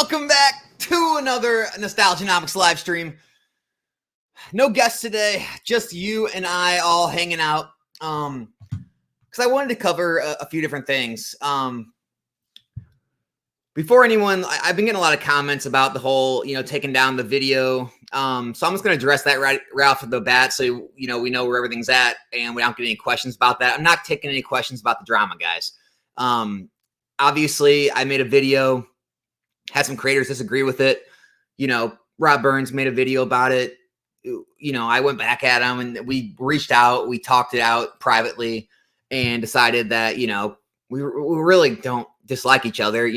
Welcome back to another Nostalgianomics live stream. No guests today, just you and I all hanging out. Because I wanted to cover a few different things. Before anyone, I've been getting a lot of comments about the whole, taking down the video. So I'm just going to address that right off the bat, so we know where everything's at, and we don't get any questions about that. I'm not taking any questions about the drama, guys. Obviously, I made a video. Had some creators disagree with it. Rob Burns made a video about it. I went back at him and we reached out. We talked it out privately and decided that, we really don't dislike each other.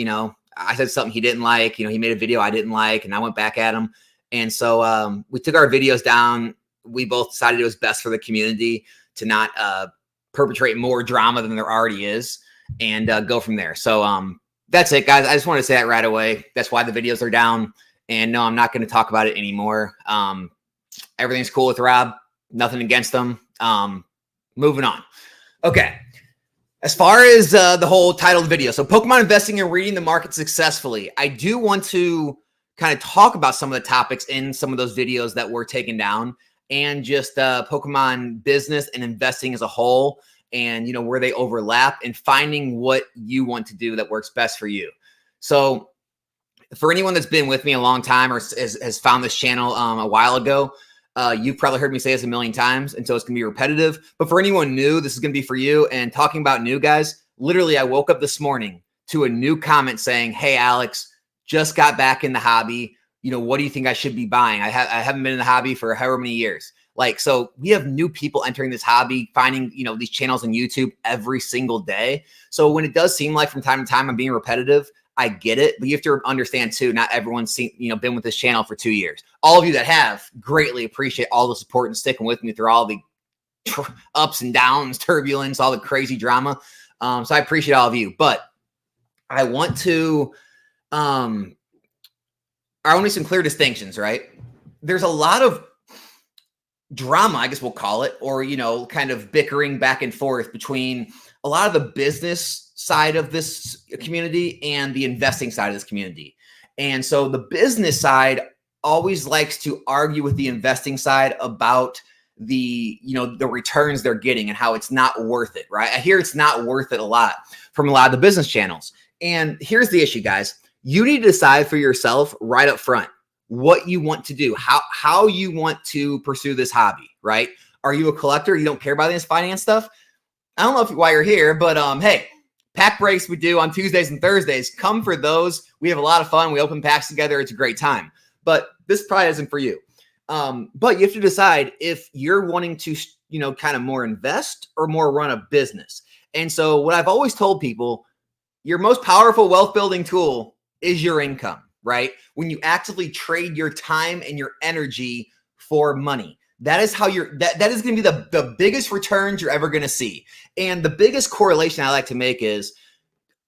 I said something he didn't like. He made a video I didn't like, and I went back at him. And so we took our videos down. We both decided it was best for the community to not perpetrate more drama than there already is, and go from there. So that's it, guys. I just want to say that right away. That's why the videos are down. And no, I'm not going to talk about it anymore. Everything's cool with Rob. Nothing against him. Moving on. Okay. As far as the whole title of the video, so Pokemon investing and reading the market successfully. I do want to kind of talk about some of the topics in some of those videos that were taken down, and just Pokemon business and investing as a whole, and where they overlap, and finding what you want to do that works best for you. So for anyone that's been with me a long time or has found this channel a while ago, you've probably heard me say this a million times, and so it's gonna be repetitive. But for anyone new, this is gonna be for you. And talking about new, guys, literally I woke up this morning to a new comment saying, "Hey Alex, just got back in the hobby. What do you think I should be buying? I haven't been in the hobby for however many years." So we have new people entering this hobby, finding, these channels on YouTube every single day. So when it does seem like from time to time I'm being repetitive, I get it. But you have to understand too, not everyone's been with this channel for 2 years. All of you that have, greatly appreciate all the support and sticking with me through all the ups and downs, turbulence, all the crazy drama. So I appreciate all of you. But I want to, I want to make some clear distinctions, right? There's a lot of drama, I guess we'll call it, or, kind of bickering back and forth between a lot of the business side of this community and the investing side of this community. And so the business side always likes to argue with the investing side about the, the returns they're getting and how it's not worth it, right? I hear it's not worth it a lot from a lot of the business channels. And here's the issue, guys. You need to decide for yourself right up front what you want to do, how you want to pursue this hobby, right? Are you a collector? You don't care about this finance stuff? I don't know why you're here, but hey, pack breaks we do on Tuesdays and Thursdays. Come for those. We have a lot of fun. We open packs together. It's a great time. But this probably isn't for you. But you have to decide if you're wanting to, kind of more invest or more run a business. And so what I've always told people, your most powerful wealth building tool is your income, right? When you actively trade your time and your energy for money. That is how that is going to be the biggest returns you're ever going to see. And the biggest correlation I like to make is,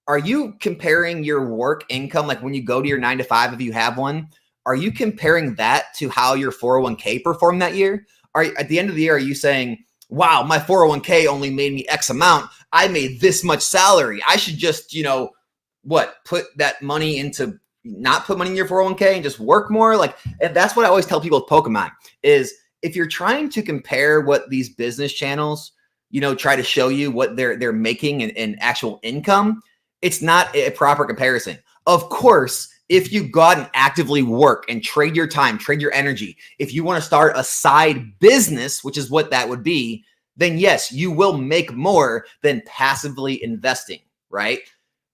are you comparing your work income, like when you go to your 9 to 5, if you have one, are you comparing that to how your 401k performed that year? At the end of the year, are you saying, wow, my 401k only made me X amount. I made this much salary. I should just, put that money into, not put money in your 401k and just work more? And that's what I always tell people with Pokemon is, if you're trying to compare what these business channels, try to show you what they're making in actual income, it's not a proper comparison. Of course, if you go out and actively work and trade your time, trade your energy, if you want to start a side business, which is what that would be, then yes, you will make more than passively investing, right?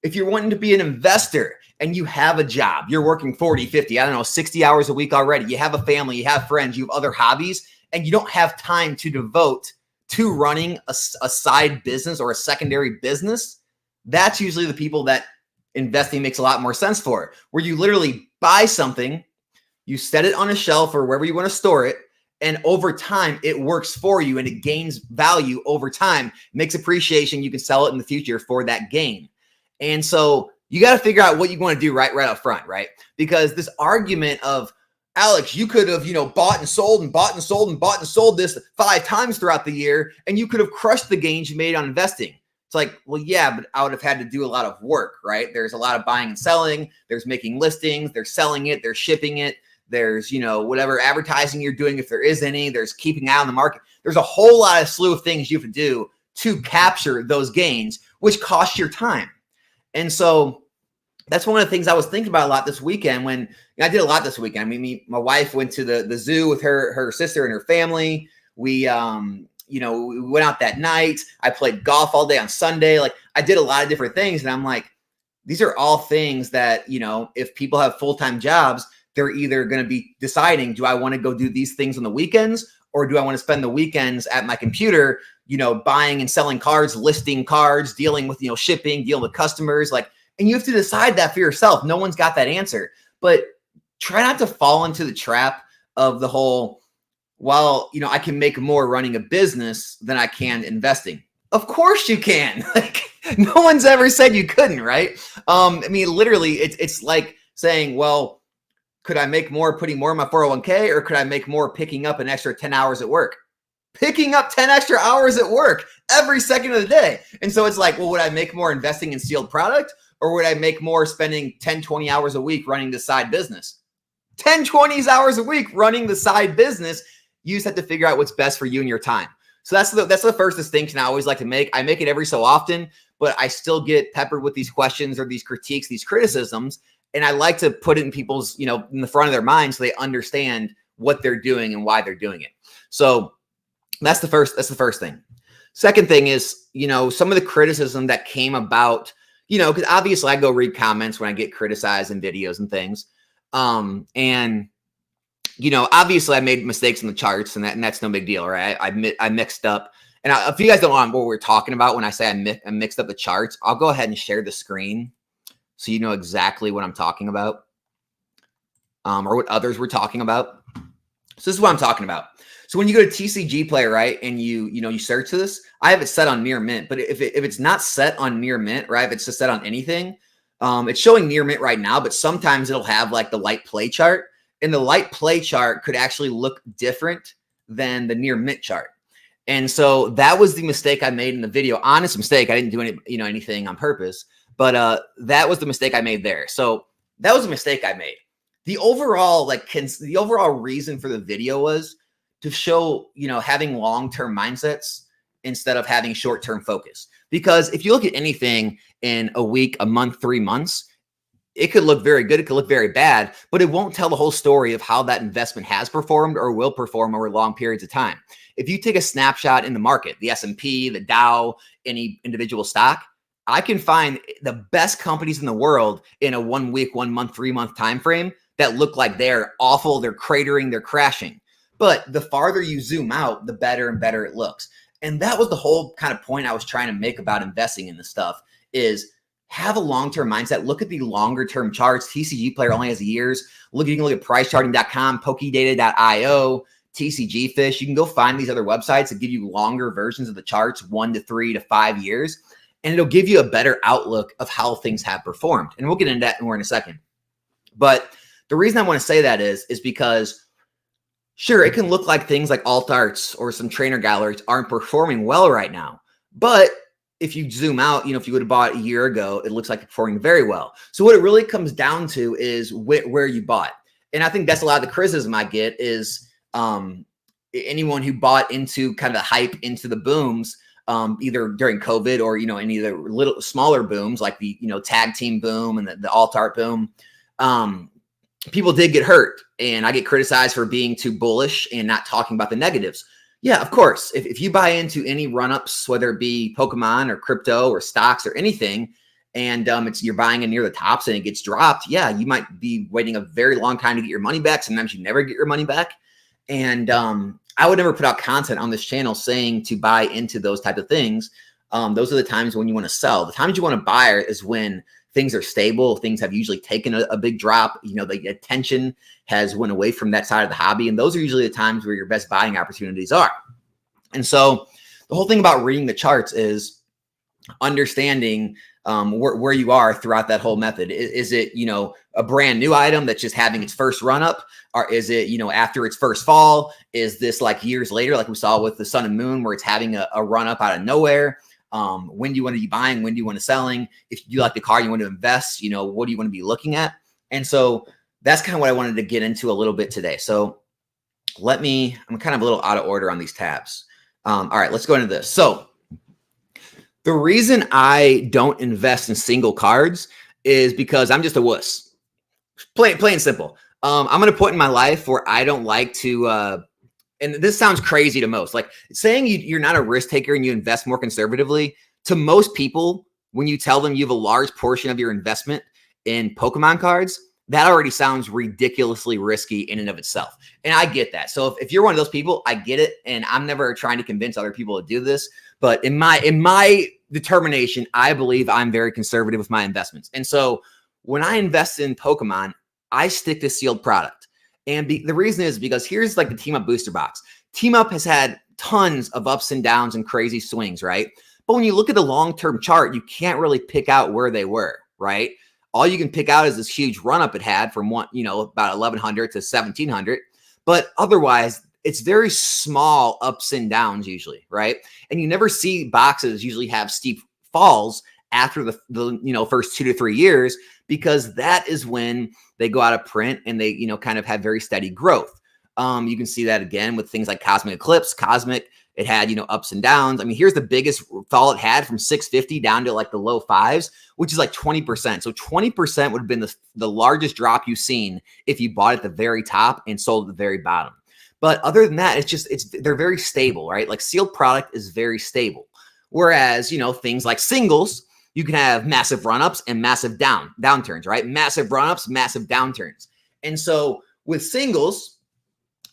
If you're wanting to be an investor and you have a job, you're working 40, 50, 60 hours a week already. You have a family, you have friends, you have other hobbies, and you don't have time to devote to running a side business or a secondary business. That's usually the people that investing makes a lot more sense for, where you literally buy something, you set it on a shelf or wherever you want to store it, and over time it works for you and it gains value over time, makes appreciation. You can sell it in the future for that gain. And so you got to figure out what you want to do right up front, right? Because this argument of, Alex, you could have, bought and sold and bought and sold and bought and sold this 5 times throughout the year, and you could have crushed the gains you made on investing. It's like, well, yeah, but I would have had to do a lot of work, right? There's a lot of buying and selling. There's making listings. There's selling it. There's shipping it. There's, whatever advertising you're doing, if there is any. There's keeping out on the market. There's a whole lot of slew of things you have to do to capture those gains, which costs your time. And so that's one of the things I was thinking about a lot this weekend when I did a lot this weekend. I mean, my wife went to the zoo with her sister and her family. We we went out that night. I played golf all day on Sunday. Like, I did a lot of different things. And I'm like, these are all things that, if people have full-time jobs, they're either going to be deciding, do I want to go do these things on the weekends, or do I want to spend the weekends at my computer, buying and selling cards, listing cards, dealing with, shipping, dealing with customers, like, and you have to decide that for yourself. No one's got that answer, but try not to fall into the trap of the whole, well, I can make more running a business than I can investing. Of course you can. Like, no one's ever said you couldn't, right? I mean, literally, it's like saying, well, could I make more putting more in my 401k, or could I make more picking up an extra 10 hours at work? Picking up 10 extra hours at work every second of the day. And so it's like, well, would I make more investing in sealed product, or would I make more spending 10, 20 hours a week running the side business? 10, 20 hours a week running the side business. You just have to figure out what's best for you and your time. So that's the first distinction I always like to make. I make it every so often, but I still get peppered with these questions or these critiques, these criticisms. And I like to put it in people's, in the front of their mind so they understand what they're doing and why they're doing it. So that's the first thing. Second thing is, some of the criticism that came about, because obviously I go read comments when I get criticized in videos and things. And obviously I made mistakes in the charts, and that's no big deal, right? I mixed up. And if you guys don't know what we're talking about when I say I mixed up the charts, I'll go ahead and share the screen so you know exactly what I'm talking about, or what others were talking about. So this is what I'm talking about. So when you go to TCG Player, right, and you search this, I have it set on near mint. But if it's not set on near mint, right, if it's just set on anything, it's showing near mint right now. But sometimes it'll have like the light play chart, and the light play chart could actually look different than the near mint chart. And so that was the mistake I made in the video. Honest mistake. I didn't do anything on purpose, but that was the mistake I made there. So that was a mistake I made. The overall reason for the video was to show, having long-term mindsets instead of having short-term focus. Because if you look at anything in a week, a month, 3 months, it could look very good. It could look very bad, but it won't tell the whole story of how that investment has performed or will perform over long periods of time. If you take a snapshot in the market, the S&P, the Dow, any individual stock, I can find the best companies in the world in a 1 week, 1 month, 3 month time frame that look like they're awful, they're cratering, they're crashing. But the farther you zoom out, the better and better it looks. And that was the whole kind of point I was trying to make about investing in this stuff is have a long-term mindset. Look at the longer-term charts. TCG Player only has years. You can look at pricecharting.com, pokedata.io, TCG Fish. You can go find these other websites that give you longer versions of the charts, 1 to 3 to 5 years. And it'll give you a better outlook of how things have performed. And we'll get into that more in a second. But the reason I want to say that is because sure, it can look like things like alt arts or some trainer galleries aren't performing well right now. But if you zoom out, if you would have bought a year ago, it looks like it's performing very well. So what it really comes down to is where you bought. And I think that's a lot of the criticism I get is anyone who bought into kind of the hype, into the booms, either during COVID or, any of the little smaller booms like the, tag team boom and the alt art boom. People did get hurt, and I get criticized for being too bullish and not talking about the negatives. Yeah, of course. If you buy into any run-ups, whether it be Pokemon or crypto or stocks or anything, and you're buying it near the tops and it gets dropped, yeah, you might be waiting a very long time to get your money back. Sometimes you never get your money back. And I would never put out content on this channel saying to buy into those type of things. Those are the times when you want to sell. The times you want to buy is when things are stable. Things have usually taken a big drop. The attention has went away from that side of the hobby. And those are usually the times where your best buying opportunities are. And so the whole thing about reading the charts is understanding where you are throughout that whole method. Is it, a brand new item that's just having its first run up? Or is it, after its first fall? Is this like years later, like we saw with the sun and moon, where it's having a run up out of nowhere? When do you want to be buying? When do you want to selling? If you like the card, you want to invest, what do you want to be looking at? And so that's kind of what I wanted to get into a little bit today. So I'm kind of a little out of order on these tabs. All right, let's go into this. So the reason I don't invest in single cards is because I'm just a wuss. Plain and simple. I'm going to put in my life where I don't like to, and this sounds crazy to most, like saying you're not a risk taker and you invest more conservatively. To most people, when you tell them you have a large portion of your investment in Pokemon cards, that already sounds ridiculously risky in and of itself. And I get that. So if you're one of those people, I get it. And I'm never trying to convince other people to do this. But in my determination, I believe I'm very conservative with my investments. And so when I invest in Pokemon, I stick to sealed product. And the reason is because here's like the Team Up booster box. Team Up has had tons of ups and downs and crazy swings, right? But when you look at the long-term chart, you can't really pick out where they were, right? All you can pick out is this huge run up it had from about 1,100 to 1,700. But otherwise, it's very small ups and downs usually, right? And you never see boxes usually have steep falls after the first 2 to 3 years, because that is when they go out of print and they kind of have very steady growth. You can see that again with things like Cosmic Eclipse. Cosmic, it had ups and downs. I mean, here's the biggest fall it had, from 650 down to like the low fives, which is like 20%. So 20% would have been the largest drop you've seen if you bought at the very top and sold at the very bottom. But other than that, they're very stable, right? Like sealed product is very stable. Whereas, things like singles, you can have massive run-ups and massive downturns, right? Massive run-ups, massive downturns. And so with singles,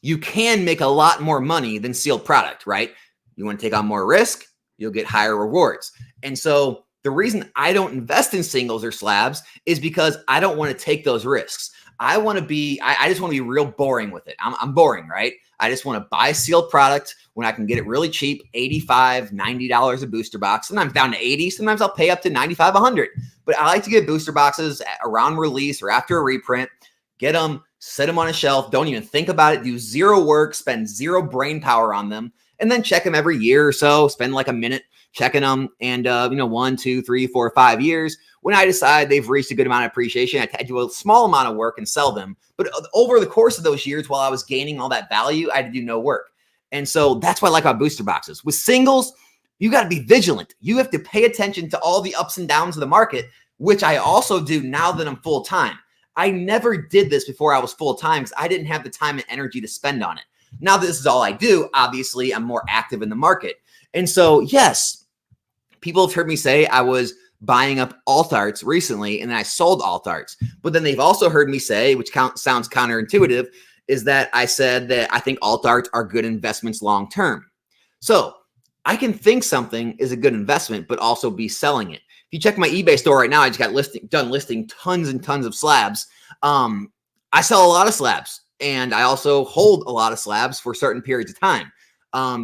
you can make a lot more money than sealed product, right? You want to take on more risk, you'll get higher rewards. And so the reason I don't invest in singles or slabs is because I don't want to take those risks. I just want to be real boring with it. I'm boring, right? I just want to buy sealed product when I can get it really cheap, $85, $90 a booster box. Sometimes down to 80. Sometimes I'll pay up to 95, 100. But I like to get booster boxes around release or after a reprint, get them, set them on a shelf, don't even think about it, do zero work, spend zero brain power on them, and then check them every year or so, spend like a minute checking them. And, 1, 2, 3, 4, 5 years, when I decide they've reached a good amount of appreciation, I do a small amount of work and sell them. But over the course of those years, while I was gaining all that value, I had to do no work. And so that's what I like about booster boxes. With singles, you got to be vigilant. You have to pay attention to all the ups and downs of the market, which I also do now that I'm full-time. I never did this before I was full-time because I didn't have the time and energy to spend on it. Now that this is all I do, obviously, I'm more active in the market. And so, yes, people have heard me say I was buying up alt arts recently, and then I sold alt arts. But then they've also heard me say, which sounds counterintuitive, is that I said that I think alt arts are good investments long-term. So I can think something is a good investment, but also be selling it. If you check my eBay store right now, I just got done listing tons and tons of slabs. I sell a lot of slabs, and I also hold a lot of slabs for certain periods of time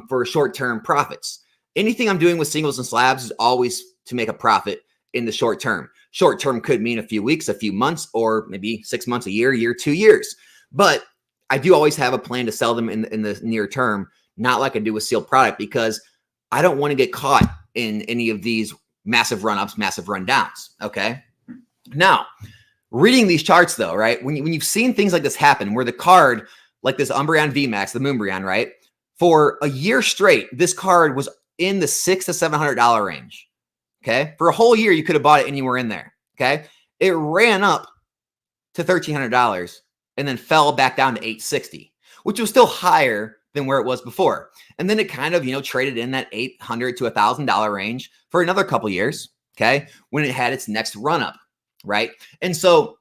for short-term profits. Anything I'm doing with singles and slabs is always to make a profit in the short term. Short term could mean a few weeks, a few months, or maybe 6 months, a year, 2 years. But I do always have a plan to sell them in the near term, not like I do with sealed product, because I don't want to get caught in any of these massive run-ups, massive run-downs, okay? Now, reading these charts though, right? When you've seen things like this happen, where the card, like this Umbreon VMax, the Umbreon, right? For a year straight, this card was in the $600 to $700 range. Okay. For a whole year, you could have bought it anywhere in there. Okay. It ran up to $1,300 and then fell back down to $860, which was still higher than where it was before. And then it kind of, traded in that $800 to $1,000 range for another couple years. Okay. When it had its next run up. Right. And so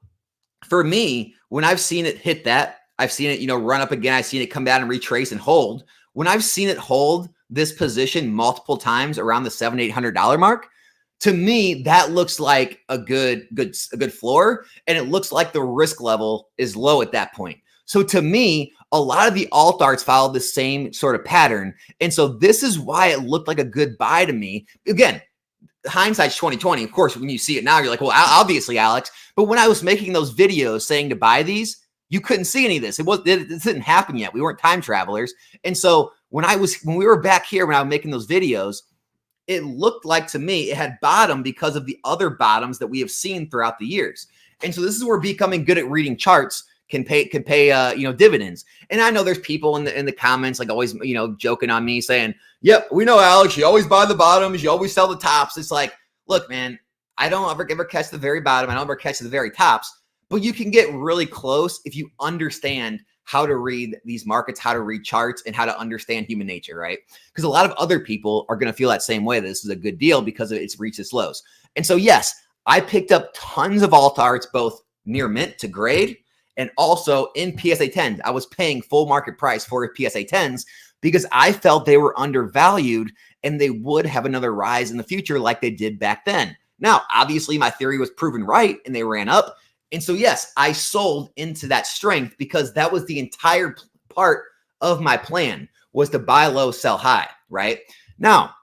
for me, when I've seen it hit that, I've seen it, run up again. I've seen it come down and retrace and hold. When I've seen it hold this position multiple times around the $700, $800 mark, to me, that looks like a good floor, and it looks like the risk level is low at that point. So to me, a lot of the alt arts followed the same sort of pattern, and so this is why it looked like a good buy to me. Again, hindsight's 2020. Of course, when you see it now, you're like, well, obviously, Alex. But when I was making those videos saying to buy these, you couldn't see any of this. It didn't happen yet. We weren't time travelers, and so when we were back here, when I was making those videos, it looked like to me it had bottomed because of the other bottoms that we have seen throughout the years. And so this is where becoming good at reading charts can pay dividends. And I know there's people in the comments like always joking on me saying, "Yep, we know, Alex, you always buy the bottoms, you always sell the tops." It's like, look, man, I don't ever catch the very bottom. I don't ever catch the very tops, but you can get really close if you understand how to read these markets, how to read charts, and how to understand human nature, right? Because a lot of other people are going to feel that same way. This is a good deal because it's reached its lows. And so, yes, I picked up tons of alt arts, both near mint to grade, and also in PSA 10s. I was paying full market price for PSA 10s because I felt they were undervalued and they would have another rise in the future like they did back then. Now, obviously, my theory was proven right and they ran up. And so, yes, I sold into that strength because that was the entire part of my plan, was to buy low, sell high, right? Now,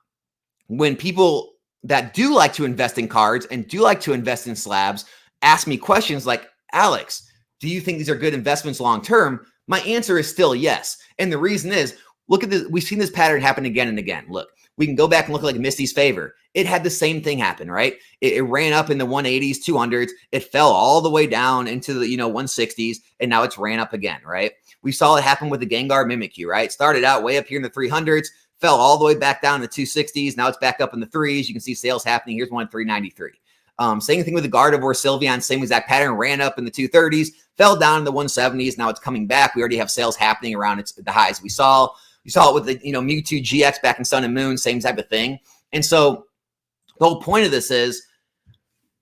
when people that do like to invest in cards and do like to invest in slabs ask me questions like, "Alex, do you think these are good investments long-term?" My answer is still yes. And the reason is, look at this. We've seen this pattern happen again and again. Look, we can go back and look like Misty's favor. It had the same thing happen, right? It ran up in the 180s, 200s. It fell all the way down into the 160s, and now it's ran up again, right? We saw it happen with the Gengar Mimikyu, right? It started out way up here in the 300s, fell all the way back down in the 260s. Now it's back up in the threes. You can see sales happening. Here's one at 393. Same thing with the Gardevoir Sylveon, same exact pattern, ran up in the 230s, fell down in the 170s. Now it's coming back. We already have sales happening around the highs we saw. You saw it with the Mewtwo GX back in Sun and Moon, same type of thing. And so the whole point of this is,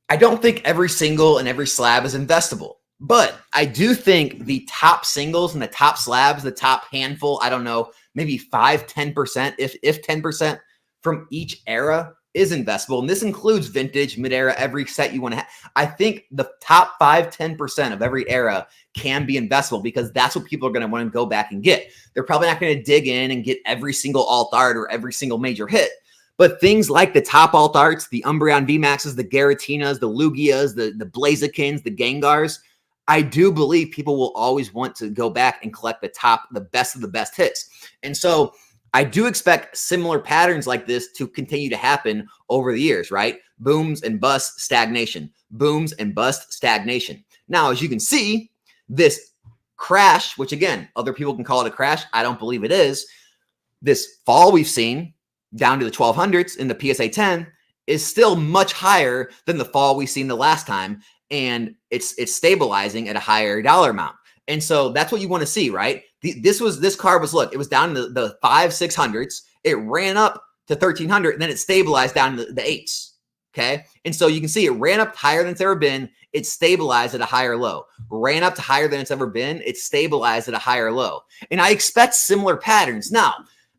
I don't think every single and every slab is investable, but I do think the top singles and the top slabs, the top handful, I don't know, maybe 5-10%, if 10% from each era is investable. And this includes vintage, mid-era, every set you want to have. I think the top 5-10% of every era can be investable because that's what people are going to want to go back and get. They're probably not going to dig in and get every single alt art or every single major hit. But things like the top alt arts, the Umbreon VMaxes, the Garatinas, the Lugias, the Blazikins, the Gengars, I do believe people will always want to go back and collect the best of the best hits. And so I do expect similar patterns like this to continue to happen over the years, right? Booms and busts, stagnation. Booms and bust, stagnation. Now, as you can see, this crash, which again, other people can call it a crash. I don't believe it is. This fall we've seen down to the 1200s in the PSA 10 is still much higher than the fall we've seen the last time. And it's stabilizing at a higher dollar amount. And so that's what you want to see, right? This card was, look, it was down in the 500-600s. It ran up to 1300 and then it stabilized down to the 8s. Okay. And so you can see it ran up higher than it's ever been. It stabilized at a higher low. Ran up to higher than it's ever been. It stabilized at a higher low. And I expect similar patterns. Now,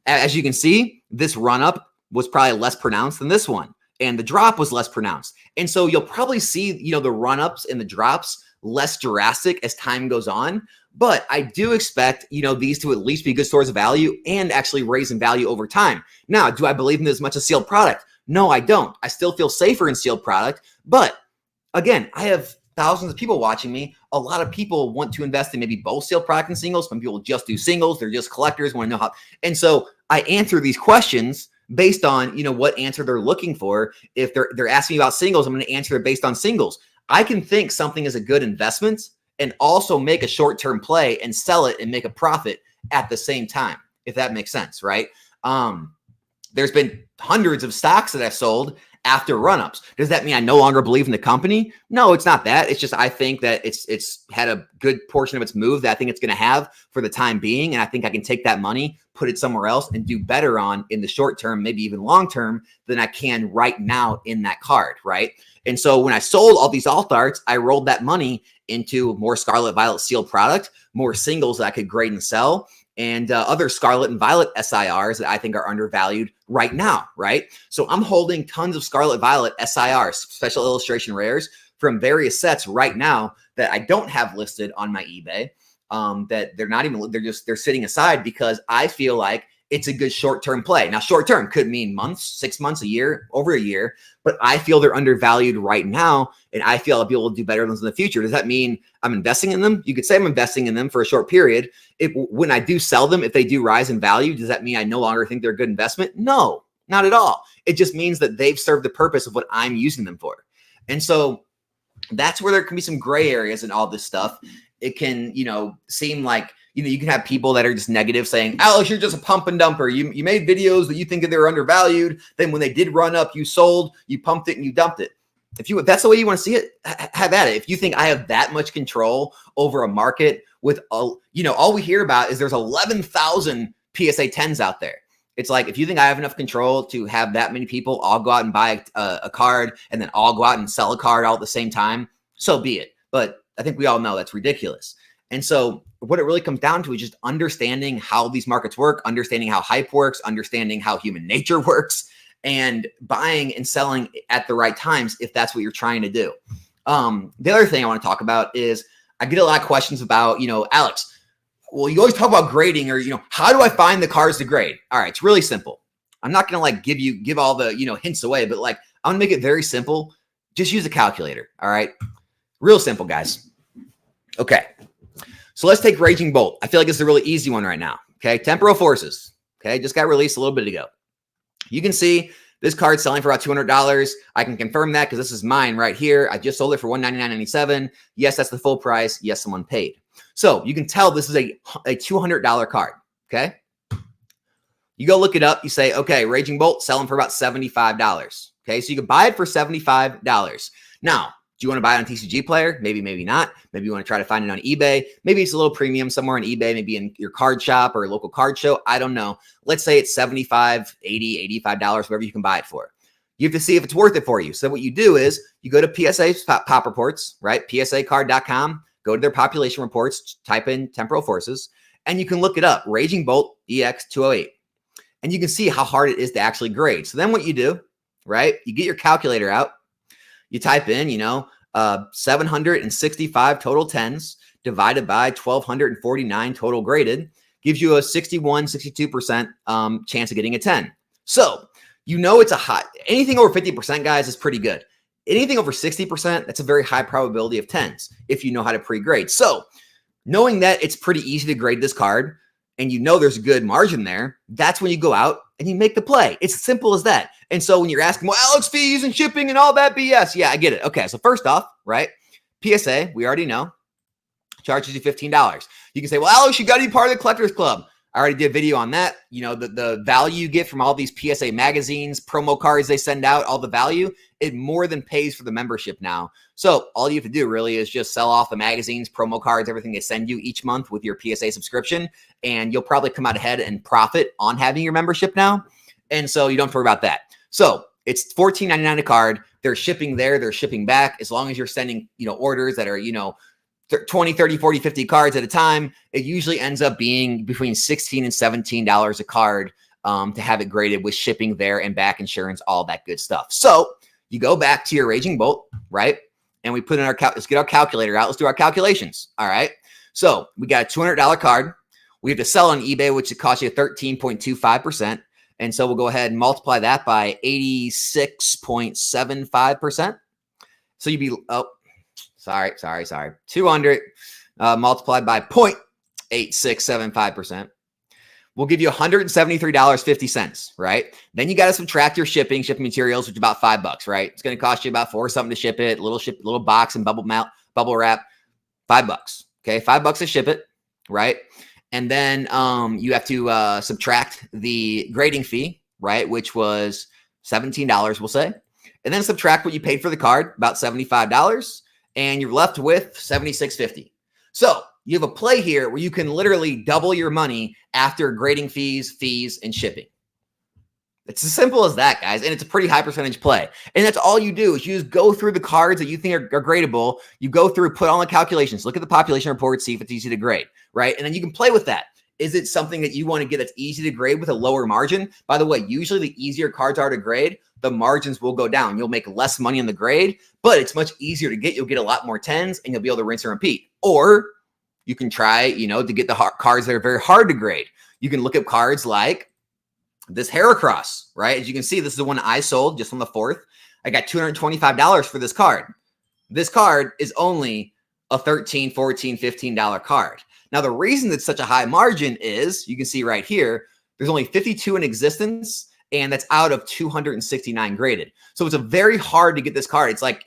as you can see, this run up was probably less pronounced than this one. And the drop was less pronounced. And so you'll probably see, the run ups and the drops less drastic as time goes on. But I do expect, these to at least be good stores of value and actually raise in value over time. Now, do I believe in as much as sealed product? No, I don't. I still feel safer in sealed product. But again, I have thousands of people watching me. A lot of people want to invest in maybe both sealed product and singles. Some people just do singles. They're just collectors, want to know how. And so I answer these questions based on, what answer they're looking for. If they're asking me about singles, I'm going to answer it based on singles. I can think something is a good investment and also make a short-term play and sell it and make a profit at the same time, if that makes sense, right? There's been hundreds of stocks that I've sold after run-ups. Does that mean I no longer believe in the company? No, it's not that. It's just I think that it's had a good portion of its move that I think it's going to have for the time being, and I think I can take that money, put it somewhere else, and do better on in the short term, maybe even long term, than I can right now in that card, right? And so when I sold all these alt arts, I rolled that money into more Scarlet Violet sealed product, more singles that I could grade and sell, and other Scarlet and Violet SIRs that I think are undervalued right now, right? So I'm holding tons of Scarlet Violet SIRs, special illustration rares, from various sets right now that I don't have listed on my eBay, that they're not even, they're sitting aside because I feel like it's a good short-term play. Now, short-term could mean months, 6 months, a year, over a year, but I feel they're undervalued right now, and I feel I'll be able to do better than in the future. Does that mean I'm investing in them? You could say I'm investing in them for a short period. When I do sell them, if they do rise in value, does that mean I no longer think they're a good investment? No. Not at all. It just means that they've served the purpose of what I'm using them for. And so that's where there can be some gray areas in all this stuff. It can, seem like, you can have people that are just negative saying, Alex, you're just a pump and dumper. You made videos that you think they were undervalued. Then when they did run up, you sold, you pumped it and you dumped it. If that's the way you want to see it, have at it. If you think I have that much control over a market with, all we hear about is there's 11,000 PSA 10s out there. It's like, if you think I have enough control to have that many people all go out and buy a card and then all go out and sell a card all at the same time, so be it. But I think we all know that's ridiculous. And so what it really comes down to is just understanding how these markets work, understanding how hype works, understanding how human nature works, and buying and selling at the right times if that's what you're trying to do. The other thing I want to talk about is I get a lot of questions about, Alex, well, you always talk about grading or, how do I find the cards to grade? All right, it's really simple. I'm not going to give all the, hints away, but I'm going to make it very simple. Just use a calculator. All right. Real simple, guys. Okay. So let's take Raging Bolt. I feel like it's a really easy one right now. Okay. Temporal Forces. Okay. Just got released a little bit ago. You can see this card selling for about $200. I can confirm that because this is mine right here. I just sold it for $199.97. Yes, that's the full price. Yes, someone paid. So you can tell this is a $200 card. Okay. You go look it up. You say, okay, Raging Bolt selling for about $75. Okay. So you can buy it for $75. Now, do you want to buy it on TCG Player? Maybe, maybe not. Maybe you want to try to find it on eBay. Maybe it's a little premium somewhere on eBay, maybe in your card shop or a local card show. I don't know. Let's say it's $75, $80, $85, whatever you can buy it for. You have to see if it's worth it for you. So what you do is you go to PSA Pop Reports, right? PSAcard.com, go to their population reports, type in Temporal Forces, and you can look it up, Raging Bolt EX208. And you can see how hard it is to actually grade. So then what you do, right? You get your calculator out. You type in, 765 total 10s divided by 1,249 total graded gives you a 62% chance of getting a 10. So, it's a high, anything over 50%, guys, is pretty good. Anything over 60%, that's a very high probability of 10s if you know how to pre-grade. So, knowing that it's pretty easy to grade this card and there's a good margin there, that's when you go out and you make the play. It's as simple as that. And so when you're asking, well, Alex, fees and shipping and all that BS. Yeah, I get it. Okay, so first off, right, PSA, we already know, charges you $15. You can say, well, Alex, you got to be part of the Collectors Club. I already did a video on that. The value you get from all these PSA magazines, promo cards they send out, all the value, it more than pays for the membership now. So all you have to do really is just sell off the magazines, promo cards, everything they send you each month with your PSA subscription, and you'll probably come out ahead and profit on having your membership now. And so you don't have to worry about that. So it's $14.99 a card. They're shipping there. They're shipping back. As long as you're sending, orders that are, 20, 30, 40, 50 cards at a time, it usually ends up being between $16 and $17 a card to have it graded with shipping there and back insurance, all that good stuff. So you go back to your Raging Bolt, right? And we put in let's get our calculator out. Let's do our calculations. All right. So we got a $200 card. We have to sell on eBay, which it costs you 13.25%. And so we'll go ahead and multiply that by 86.75%. So you'd be, 200 multiplied by 0.8675%. We'll give you $173.50, right? Then you got to subtract your shipping materials, which is about $5, right? It's going to cost you about $4 something to ship it, little box and bubble wrap, $5. Okay, $5 to ship it, right? And then you have to subtract the grading fee, right? Which was $17, we'll say. And then subtract what you paid for the card, about $75. And you're left with $76.50. So you have a play here where you can literally double your money after grading fees, and shipping. It's as simple as that, guys. And it's a pretty high percentage play. And that's all you do is you just go through the cards that you think are gradable. You go through, put on the calculations, look at the population report, see if it's easy to grade, right? And then you can play with that. Is it something that you want to get that's easy to grade with a lower margin? By the way, usually the easier cards are to grade, the margins will go down. You'll make less money on the grade, but it's much easier to get. You'll get a lot more 10s and you'll be able to rinse and repeat. Or you can try, to get the cards that are very hard to grade. You can look at cards like this Heracross, right? As you can see, this is the one I sold just on the 4th. I got $225 for this card. This card is only a $13, $14, $15 card. Now, the reason it's such a high margin is, you can see right here, there's only 52 in existence, and that's out of 269 graded. So it's a very hard to get this card. It's like,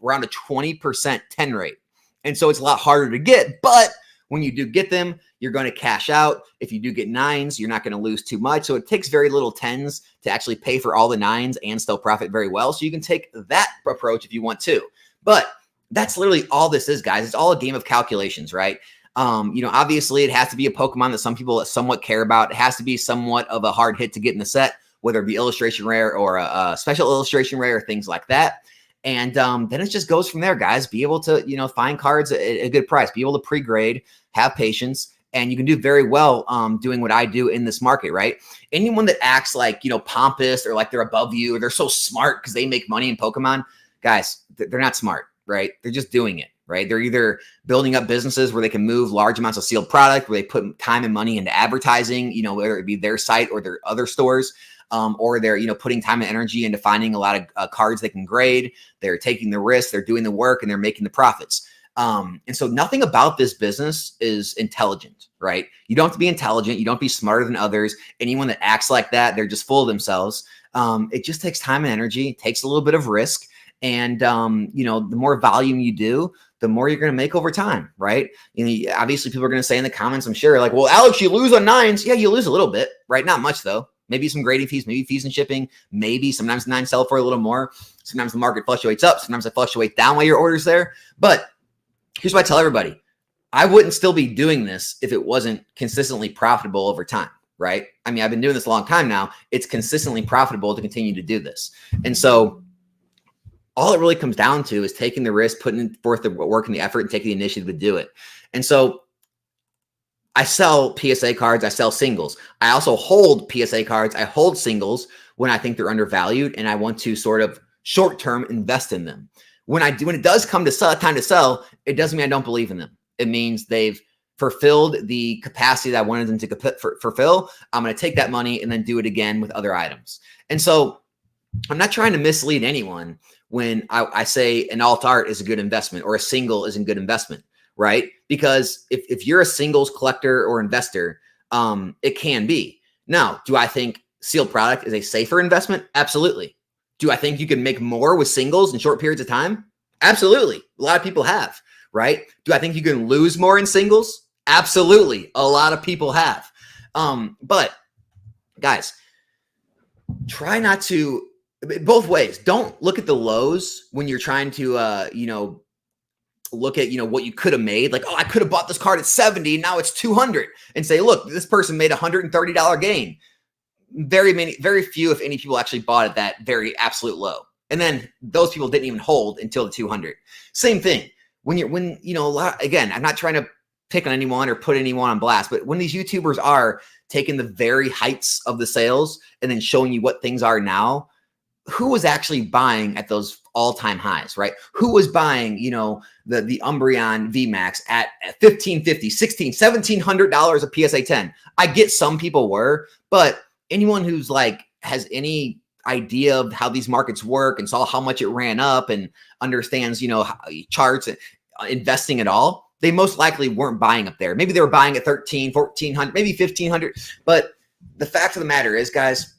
around a 20% 10 rate. And so it's a lot harder to get, but when you do get them, you're going to cash out. If you do get 9s, you're not going to lose too much. So it takes very little 10s to actually pay for all the 9s and still profit very well. So you can take that approach if you want to. But that's literally all this is, guys. It's all a game of calculations, right? Obviously it has to be a Pokemon that some people somewhat care about. It has to be somewhat of a hard hit to get in the set, whether it be illustration rare or a special illustration rare, things like that. And then it just goes from there, guys. Be able to, find cards at a good price, be able to pre-grade, have patience, and you can do very well doing what I do in this market, right? Anyone that acts like, pompous or like they're above you or they're so smart because they make money in Pokemon, guys, they're not smart, right? They're just doing it, right? They're either building up businesses where they can move large amounts of sealed product, where they put time and money into advertising, whether it be their site or their other stores. Or they're, putting time and energy into finding a lot of cards they can grade. They're taking the risk, they're doing the work, and they're making the profits. And so nothing about this business is intelligent, right? You don't have to be intelligent. You don't be smarter than others. Anyone that acts like that, they're just full of themselves. It just takes time and energy, takes a little bit of risk. And, the more volume you do, the more you're going to make over time, right? Obviously people are going to say in the comments, I'm sure, like, well, Alex, you lose on 9s. Yeah, you lose a little bit, right? Not much though. Maybe some grading fees, maybe fees and shipping, maybe sometimes 9 sell for a little more. Sometimes the market fluctuates up. Sometimes it fluctuates down while your order's there. But here's what I tell everybody. I wouldn't still be doing this if it wasn't consistently profitable over time, right? I mean, I've been doing this a long time now. It's consistently profitable to continue to do this. And so all it really comes down to is taking the risk, putting forth the work and the effort, and taking the initiative to do it. And so I sell PSA cards. I sell singles. I also hold PSA cards. I hold singles when I think they're undervalued and I want to sort of short-term invest in them. When it does come to time to sell, it doesn't mean I don't believe in them. It means they've fulfilled the capacity that I wanted them to fulfill. I'm going to take that money and then do it again with other items. And so I'm not trying to mislead anyone when I say an alt art is a good investment or a single is a good investment. Right? Because if you're a singles collector or investor, it can be. Now, do I think sealed product is a safer investment? Absolutely. Do I think you can make more with singles in short periods of time? Absolutely. A lot of people have, right? Do I think you can lose more in singles? Absolutely. A lot of people have. But guys, try not to, both ways. Don't look at the lows when you're trying to, look at, what you could have made. Like, oh, I could have bought this card at 70. Now it's 200 and say, look, this person made $130 gain. Very few, if any, people actually bought at that very absolute low. And then those people didn't even hold until the 200. Same thing. Again, I'm not trying to pick on anyone or put anyone on blast, but when these YouTubers are taking the very heights of the sales and then showing you what things are now, who was actually buying at those all-time highs, right? Who was buying, the Umbreon VMax at $1,550, $1,600, $1,700 a PSA 10? I get some people were, but anyone who's has any idea of how these markets work and saw how much it ran up and understands, charts and investing at all, they most likely weren't buying up there. Maybe they were buying at 13, 1400, maybe 1500. But the fact of the matter is, guys,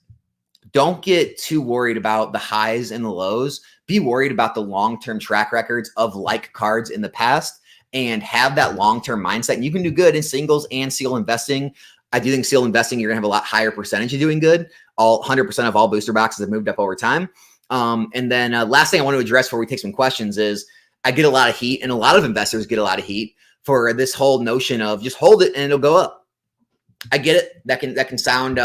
don't get too worried about the highs and the lows. Be worried about the long-term track records of cards in the past and have that long-term mindset. And you can do good in singles and seal investing. I do think seal investing, you're going to have a lot higher percentage of doing good. 100% of all booster boxes have moved up over time. And then last thing I want to address before we take some questions is I get a lot of heat, and a lot of investors get a lot of heat for this whole notion of just hold it and it'll go up. I get it. That can sound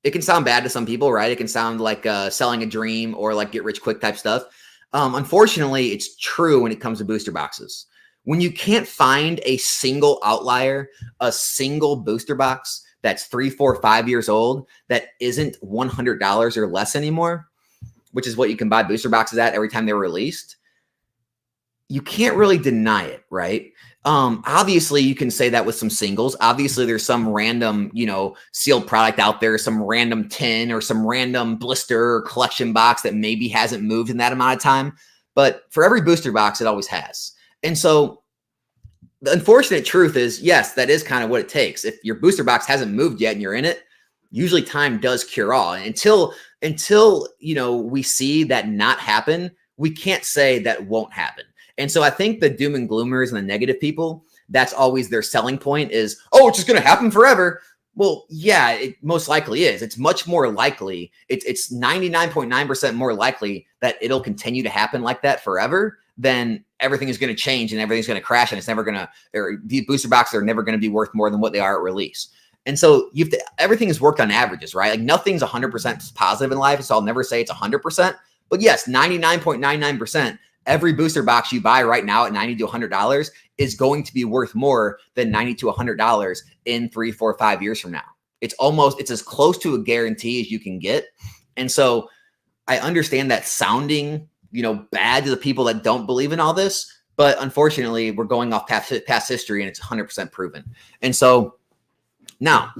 it can sound bad to some people, right? It can sound like selling a dream or like get rich quick type stuff. Unfortunately, it's true when it comes to booster boxes. When you can't find a single outlier, a single booster box that's 3, 4, 5 years old that isn't $100 or less anymore, which is what you can buy booster boxes at every time they're released, you can't really deny it, right? Obviously you can say that with some singles. Obviously there's some random, sealed product out there, some random tin or some random blister or collection box that maybe hasn't moved in that amount of time. But for every booster box, it always has. And so the unfortunate truth is, yes, that is kind of what it takes. If your booster box hasn't moved yet and you're in it, usually time does cure all. And until we see that not happen, we can't say that won't happen. And so I think the doom and gloomers and the negative people, that's always their selling point is, oh, it's just going to happen forever. Well, yeah, it most likely is. It's much more likely. It's 99.9% more likely that it'll continue to happen like that forever than everything is going to change and everything's going to crash and it's never going to, or the booster boxes are never going to be worth more than what they are at release. And so everything is worked on averages, right? Like nothing's 100% positive in life. So I'll never say it's 100%, but yes, 99.99%. Every booster box you buy right now at $90 to $100 is going to be worth more than $90 to $100 in 3, 4, 5 years from now. It's as close to a guarantee as you can get. And so I understand that sounding, bad to the people that don't believe in all this, but unfortunately we're going off past history and it's 100% proven. And so now,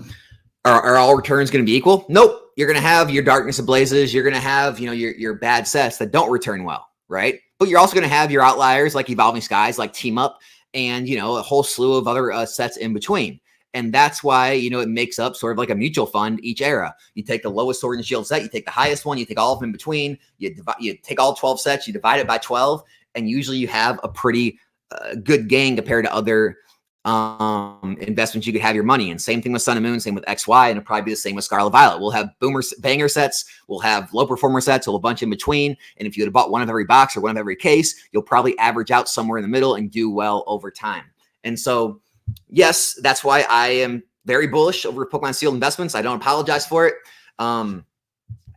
are all returns going to be equal? Nope. You're going to have your Darkness Ablazes. You're going to have, your bad sets that don't return well, right? But you're also going to have your outliers like Evolving Skies, like Team Up, and, a whole slew of other sets in between. And that's why, it makes up sort of like a mutual fund each era. You take the lowest Sword and Shield set, you take the highest one, you take all of them in between, you take all 12 sets, you divide it by 12, and usually you have a pretty good gain compared to other investments you could have your money in. Same thing with Sun and Moon, same with XY, and it'll probably be the same with Scarlet Violet. We'll have banger sets, we'll have low performer sets, we'll have a bunch in between. And if you had bought one of every box or one of every case, you'll probably average out somewhere in the middle and do well over time. And so, yes, that's why I am very bullish over Pokemon Sealed investments. I don't apologize for it.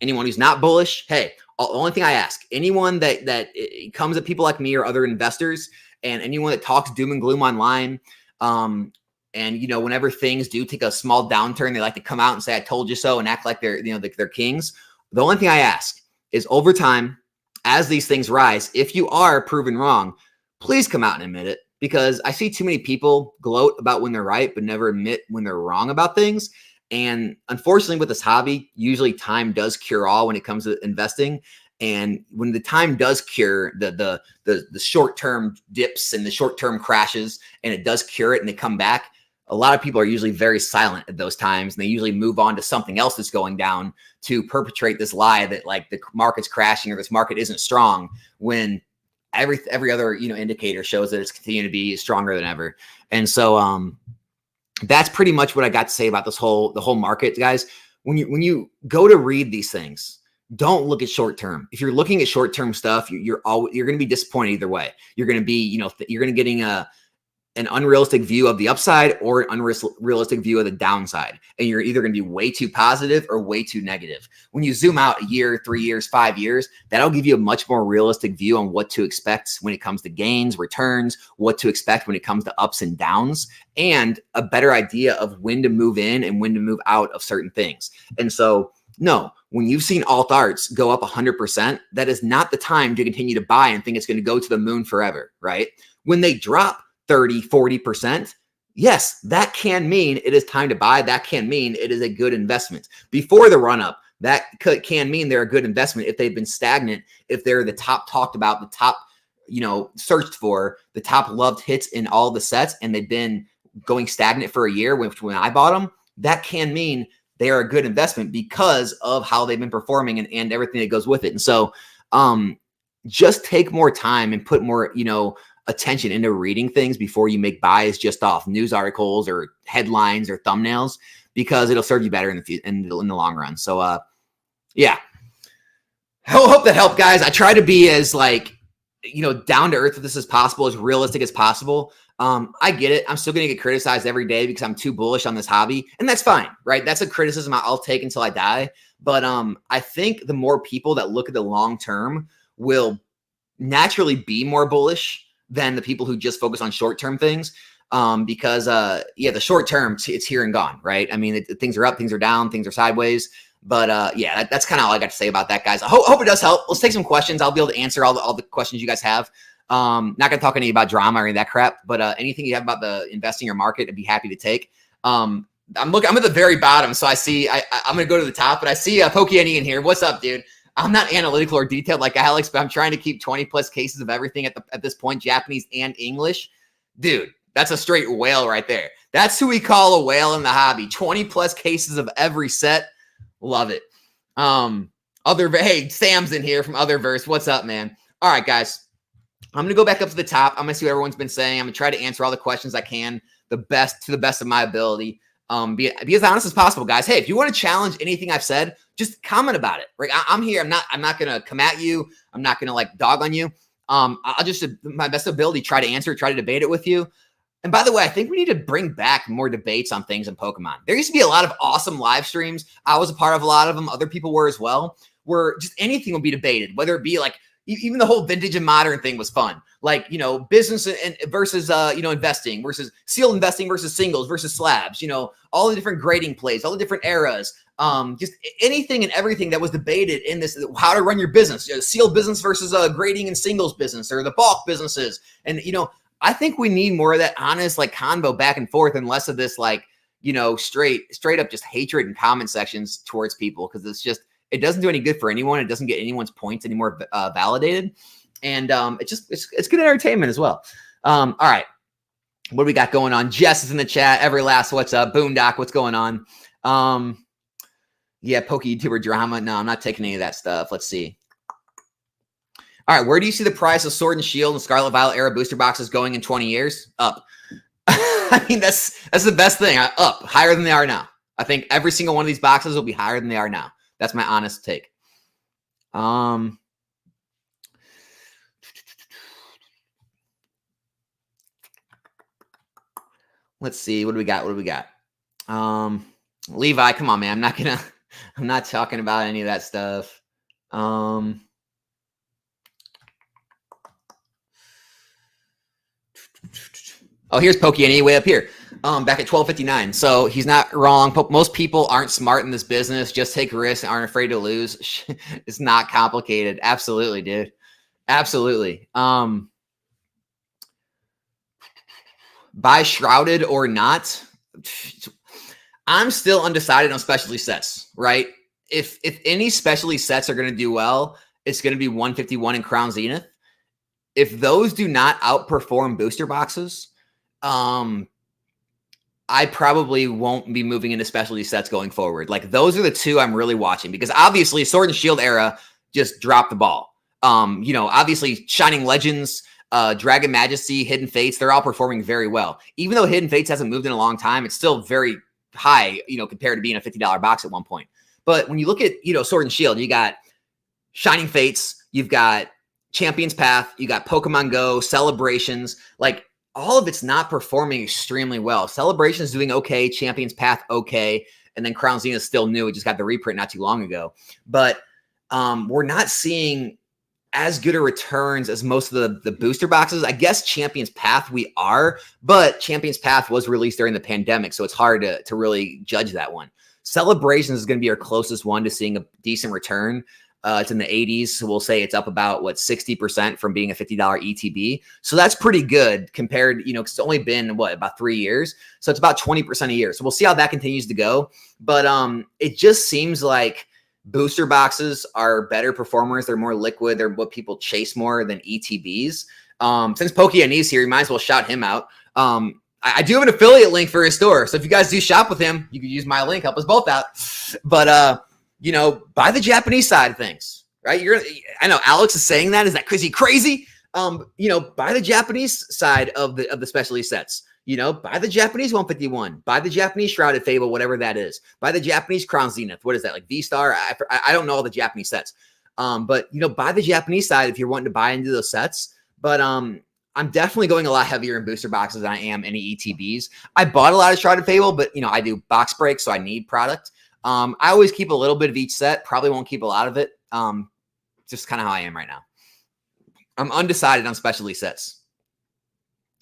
Anyone who's not bullish, hey, the only thing I ask, anyone that comes at people like me or other investors, and anyone that talks doom and gloom online, and whenever things do take a small downturn, they like to come out and say, I told you so, and act like they're, they're kings. The only thing I ask is over time, as these things rise, if you are proven wrong, please come out and admit it, because I see too many people gloat about when they're right, but never admit when they're wrong about things. And unfortunately with this hobby, usually time does cure all when it comes to investing. And when the time does cure the short-term dips and the short-term crashes, and it does cure it and they come back, a lot of people are usually very silent at those times. And they usually move on to something else that's going down to perpetrate this lie that like the market's crashing or this market isn't strong, when every other, indicator shows that it's continuing to be stronger than ever. And so that's pretty much what I got to say about the whole market, guys. When you go to read these things, don't look at short term. If you're looking at short term stuff, you're going to be disappointed either way. You're going to be, you're going to getting an unrealistic view of the upside or an unrealistic view of the downside. And you're either going to be way too positive or way too negative. When you zoom out a year, 3 years, 5 years, that'll give you a much more realistic view on what to expect when it comes to gains, returns, what to expect when it comes to ups and downs, and a better idea of when to move in and when to move out of certain things. And so, no, when you've seen alt arts go up 100%, that is not the time to continue to buy and think it's going to go to the moon forever, right? When they drop 30, 40%, yes, that can mean it is time to buy. That can mean it is a good investment. Before the run up, that can mean they're a good investment if they've been stagnant, if they're the top talked about, the top, searched for, the top loved hits in all the sets, and they've been going stagnant for a year, which when I bought them, that can mean they are a good investment because of how they've been performing and everything that goes with it. And so just take more time and put more, attention into reading things before you make buys just off news articles or headlines or thumbnails, because it'll serve you better in the long run. So, yeah, I hope that helped, guys. I try to be as down to earth with this as possible, as realistic as possible. I get it. I'm still going to get criticized every day because I'm too bullish on this hobby, and that's fine, right? That's a criticism I'll take until I die. But I think the more people that look at the long term will naturally be more bullish than the people who just focus on short-term things. Because the short term, it's here and gone, right? I mean, things are up, things are down, things are sideways. But that's kind of all I got to say about that, guys. I hope it does help. Let's take some questions. I'll be able to answer all the questions you guys have. Not going to talk any about drama or any of that crap, but anything you have about the investing or market, I'd be happy to take. I'm at the very bottom, so I see I'm going to go to the top, but I see Pokey in here. What's up, dude? I'm not analytical or detailed like Alex, but I'm trying to keep 20 plus cases of everything at this point, Japanese and English. Dude, that's a straight whale right there. That's who we call a whale in the hobby. 20 plus cases of every set. Love it. Hey, Sam's in here from Otherverse. What's up, man? All right, guys. I'm gonna go back up to the top. I'm gonna see what everyone's been saying. I'm gonna try to answer all the questions I can, to the best of my ability. Be as honest as possible, guys. Hey, if you want to challenge anything I've said, just comment about it. Right? I'm here. I'm not gonna come at you. I'm not gonna like dog on you. I'll just my best ability try to answer, try to debate it with you. And by the way, I think we need to bring back more debates on things in Pokemon. There used to be a lot of awesome live streams. I was a part of a lot of them. Other people were as well, where just anything would be debated, whether it be like even the whole vintage and modern thing was fun. Like, you know, business and versus, investing versus sealed investing versus singles versus slabs, you know, all the different grading plays, all the different eras, just anything and everything that was debated in this, how to run your business, sealed business versus grading and singles business or the bulk businesses. And, you know, I think we need more of that honest, like convo back and forth and less of this, like, you know, straight up just hatred in comment sections towards people. Cause it doesn't do any good for anyone. It doesn't get anyone's points any more validated. And it's good entertainment as well. All right. What do we got going on? Jess is in the chat. Everlast, what's up? Boondock, what's going on? Yeah, Poke YouTuber drama. No, I'm not taking any of that stuff. Let's see. All right, where do you see the price of Sword and Shield and Scarlet Violet era booster boxes going in 20 years? Up. I mean, that's the best thing. Up, higher than they are now. I think every single one of these boxes will be higher than they are now. That's my honest take. Let's see. What do we got? Levi, come on, man. I'm not talking about any of that stuff. Oh, here's Pokey anyway up here. Back at 12.59. So he's not wrong. Most people aren't smart in this business. Just take risks and aren't afraid to lose. It's not complicated. Absolutely, dude. Absolutely. Buy Shrouded or not? I'm still undecided on specialty sets, right? If any specialty sets are going to do well, it's going to be 151 and Crown Zenith. If those do not outperform booster boxes, I probably won't be moving into specialty sets going forward. Like those are the two I'm really watching because obviously Sword and Shield era just dropped the ball. Obviously Shining Legends, Dragon Majesty, Hidden Fates, they're all performing very well. Even though Hidden Fates hasn't moved in a long time, it's still very high, compared to being a $50 box at one point. But when you look at, Sword and Shield, you got Shining Fates, you've got Champions Path, you got Pokemon Go, Celebrations, like all of it's not performing extremely well. Celebrations doing okay, Champions Path okay, and then Crown Zenith is still new. It just got the reprint not too long ago. But we're not seeing as good a returns as most of the booster boxes. I guess Champions Path we are, but Champions Path was released during the pandemic, so it's hard to really judge that one. Celebrations is going to be our closest one to seeing a decent return. It's in the 80s, so we'll say it's up about 60% from being a $50 ETB. So that's pretty good compared, because it's only been about 3 years. So it's about 20% a year. So we'll see how that continues to go. But it just seems like booster boxes are better performers. They're more liquid. They're what people chase more than ETBs. Since Pokeani's here, you might as well shout him out. I do have an affiliate link for his store. So if you guys do shop with him, you can use my link, help us both out. But buy the Japanese side of things, right? I know Alex is saying that. Is that crazy? Buy the Japanese side of the specialty sets. Buy the Japanese 151. Buy the Japanese Shrouded Fable, whatever that is. Buy the Japanese Crown Zenith. What is that, like V-Star? I don't know all the Japanese sets. But buy the Japanese side if you're wanting to buy into those sets. But I'm definitely going a lot heavier in booster boxes than I am any ETBs. I bought a lot of Shrouded Fable, but I do box breaks, so I need product. I always keep a little bit of each set. Probably won't keep a lot of it. Just kind of how I am right now. I'm undecided on specialty sets.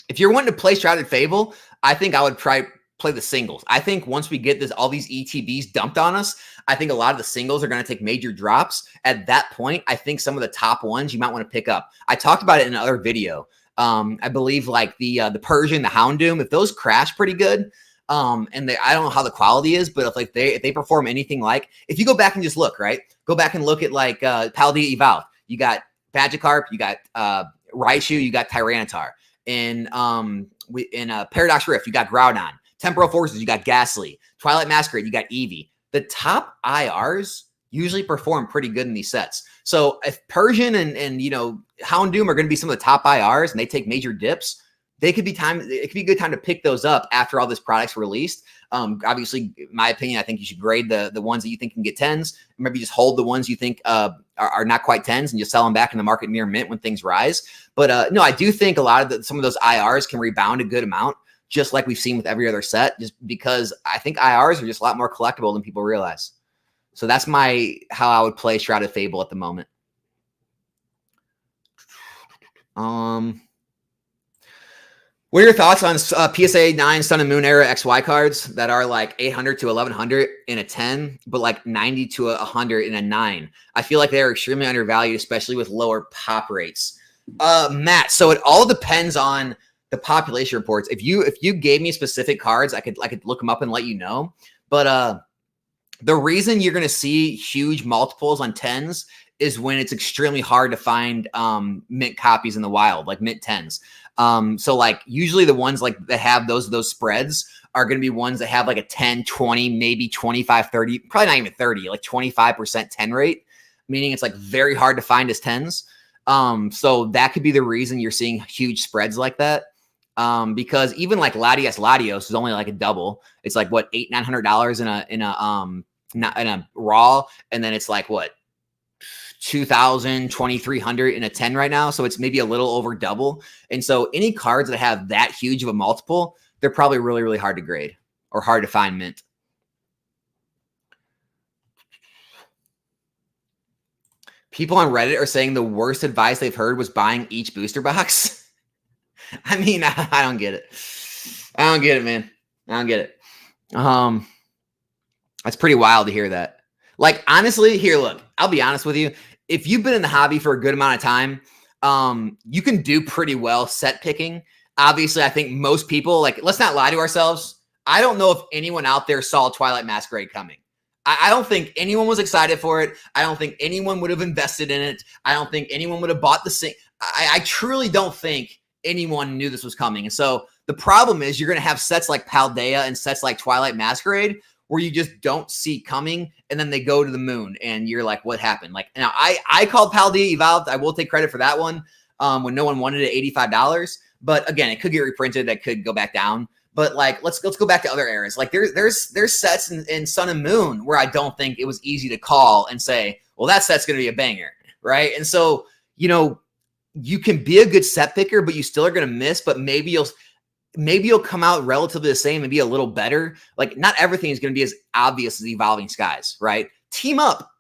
If you're wanting to play Shrouded Fable, I think I would try play the singles. I think once we get all these ETBs dumped on us, I think a lot of the singles are going to take major drops. At that point, I think some of the top ones you might want to pick up. I talked about it in another video. I believe like the Persian, the Houndoom, if those crash pretty good, I don't know how the quality is, but if they perform anything if you go back and just look, right? Go back and look at Paldea Evolved. You got Magikarp, you got Raichu, you got Tyranitar. In Paradox Rift, you got Groudon. Temporal Forces, you got Ghastly. Twilight Masquerade, you got Eevee. the top IRs usually perform pretty good in these sets. So if Persian and Houndoom are going to be some of the top IRs and they take major dips, it could be a good time to pick those up after all this product's released. Obviously, in my opinion, I think you should grade the ones that you think can get 10s. Maybe just hold the ones you think are not quite 10s and just sell them back in the market near mint when things rise. But no, I do think a lot of some of those IRs can rebound a good amount, just like we've seen with every other set, just because I think IRs are just a lot more collectible than people realize. So that's how I would play Shrouded Fable at the moment. What are your thoughts on PSA 9 Sun and Moon era XY cards that are like 800 to 1100 in a 10, but like 90 to 100 in a 9? I feel like they're extremely undervalued, especially with lower pop rates. Matt, so it all depends on the population reports. If you gave me specific cards, I could look them up and let you know. But the reason you're going to see huge multiples on 10s is when it's extremely hard to find mint copies in the wild, like mint 10s. So like usually the ones like that have those spreads are going to be ones that have like a 10, 20, maybe 25, 30, probably not even 30, like 25% 10 rate, meaning it's like very hard to find as 10s. So that could be the reason you're seeing huge spreads like that. Because even like Latios is only like a double. It's like what, $800-900 in a raw, and then it's like what, 2,000, 2,300 in a 10 right now. So it's maybe a little over double. And so any cards that have that huge of a multiple, they're probably really, really hard to grade or hard to find mint. People on Reddit are saying the worst advice they've heard was buying each booster box. I mean, I don't get it. I don't get it, man. I don't get it. That's pretty wild to hear that. Like, honestly, here, look, I'll be honest with you. If you've been in the hobby for a good amount of time, you can do pretty well set picking. Obviously, I think most people, like, let's not lie to ourselves. I don't know if anyone out there saw Twilight Masquerade coming. I don't think anyone was excited for it. I don't think anyone would have invested in it. I don't think anyone would have bought the thing. I truly don't think anyone knew this was coming. And so the problem is you're going to have sets like Paldea and sets like Twilight Masquerade where you just don't see coming, and then they go to the moon, and you're like, what happened? Like, now I called Paldea Evolved. I will take credit for that one when no one wanted it at $85. But again, it could get reprinted. That could go back down. But like, let's go back to other eras. Like there's sets in Sun and Moon where I don't think it was easy to call and say, well, that set's going to be a banger, right? And so, you can be a good set picker, but you still are going to miss. But maybe you'll come out relatively the same and be a little better. Like, not everything is going to be as obvious as Evolving Skies, right? Team Up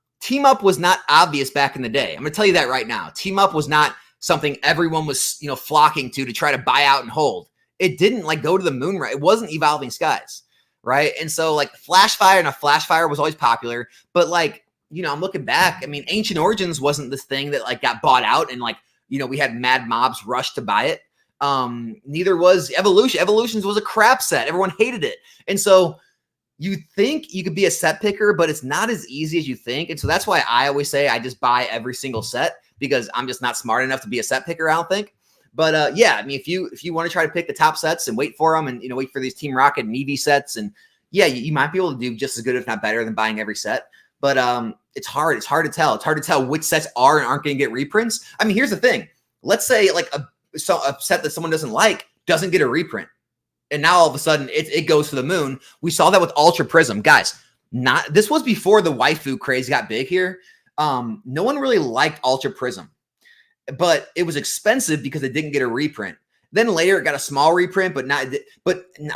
was not obvious back in the day. I'm going to tell you that right now. Team Up was not something everyone was, flocking to try to buy out and hold. It didn't like go to the moon, right? It wasn't Evolving Skies, right? And so like Flashfire and a Flashfire was always popular, but like, I'm looking back. I mean, Ancient Origins wasn't this thing that like got bought out and like, we had mad mobs rush to buy it. Neither was Evolution. Evolutions was a crap set. Everyone hated it. And so you think you could be a set picker, but it's not as easy as you think. And so that's why I always say I just buy every single set, because I'm just not smart enough to be a set picker, I don't think. But yeah, I mean, if you want to try to pick the top sets and wait for them and, wait for these Team Rocket and Eevee sets, and yeah, you might be able to do just as good, if not better, than buying every set. But it's hard. It's hard to tell. It's hard to tell which sets are and aren't going to get reprints. I mean, here's the thing. Let's say like a set that someone doesn't like doesn't get a reprint, and now all of a sudden it goes to the moon. We saw that with Ultra Prism, guys. This was before the waifu craze got big here. No one really liked Ultra Prism, but it was expensive because it didn't get a reprint. Then later it got a small reprint, but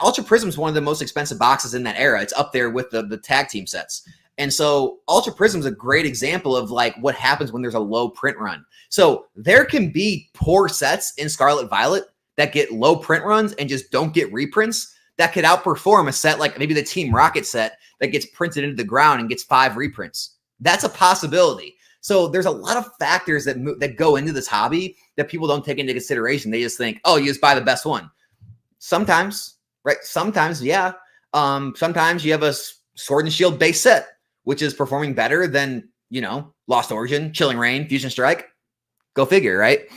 Ultra Prism is one of the most expensive boxes in that era. It's up there with the tag team sets. And so Ultra Prism is a great example of like what happens when there's a low print run. So there can be poor sets in Scarlet Violet that get low print runs and just don't get reprints that could outperform a set like maybe the Team Rocket set that gets printed into the ground and gets 5 reprints. That's a possibility. So there's a lot of factors that go into this hobby that people don't take into consideration. They just think, oh, you just buy the best one. Sometimes, right? Sometimes, yeah. Sometimes you have a Sword and Shield base set, which is performing better than, Lost Origin, Chilling Reign, Fusion Strike. Go figure, right?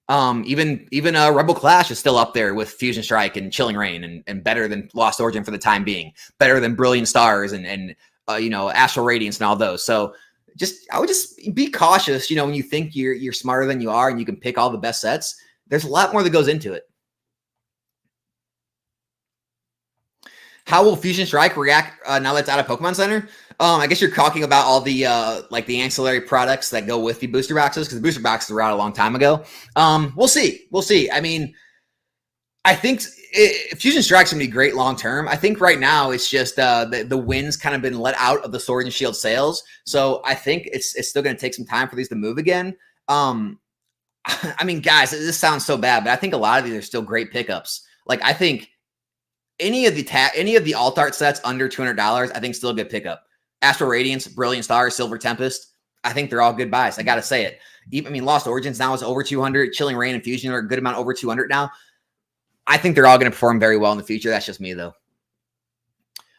Even Rebel Clash is still up there with Fusion Strike and Chilling Reign and better than Lost Origin for the time being. Better than Brilliant Stars and Astral Radiance and all those. So I would just be cautious, when you think you're smarter than you are and you can pick all the best sets. There's a lot more that goes into it. How will Fusion Strike react now that's out of Pokemon Center? I guess you're talking about all the the ancillary products that go with the booster boxes, because the booster boxes were out a long time ago. We'll see. I mean, I think Fusion Strike's gonna be great long term. I think right now it's just the wind's kind of been let out of the Sword and Shield sales, so I think it's still gonna take some time for these to move again. I mean, guys, this sounds so bad, but I think a lot of these are still great pickups. Like, I think any of the alt art sets under $200, I think still a good pickup. Astral Radiance, Brilliant Star, Silver Tempest, I think they're all good buys. I gotta say it. Lost Origins now is over 200. Chilling Rain and Fusion are a good amount over 200 now. I think they're all going to perform very well in the future. That's just me, though.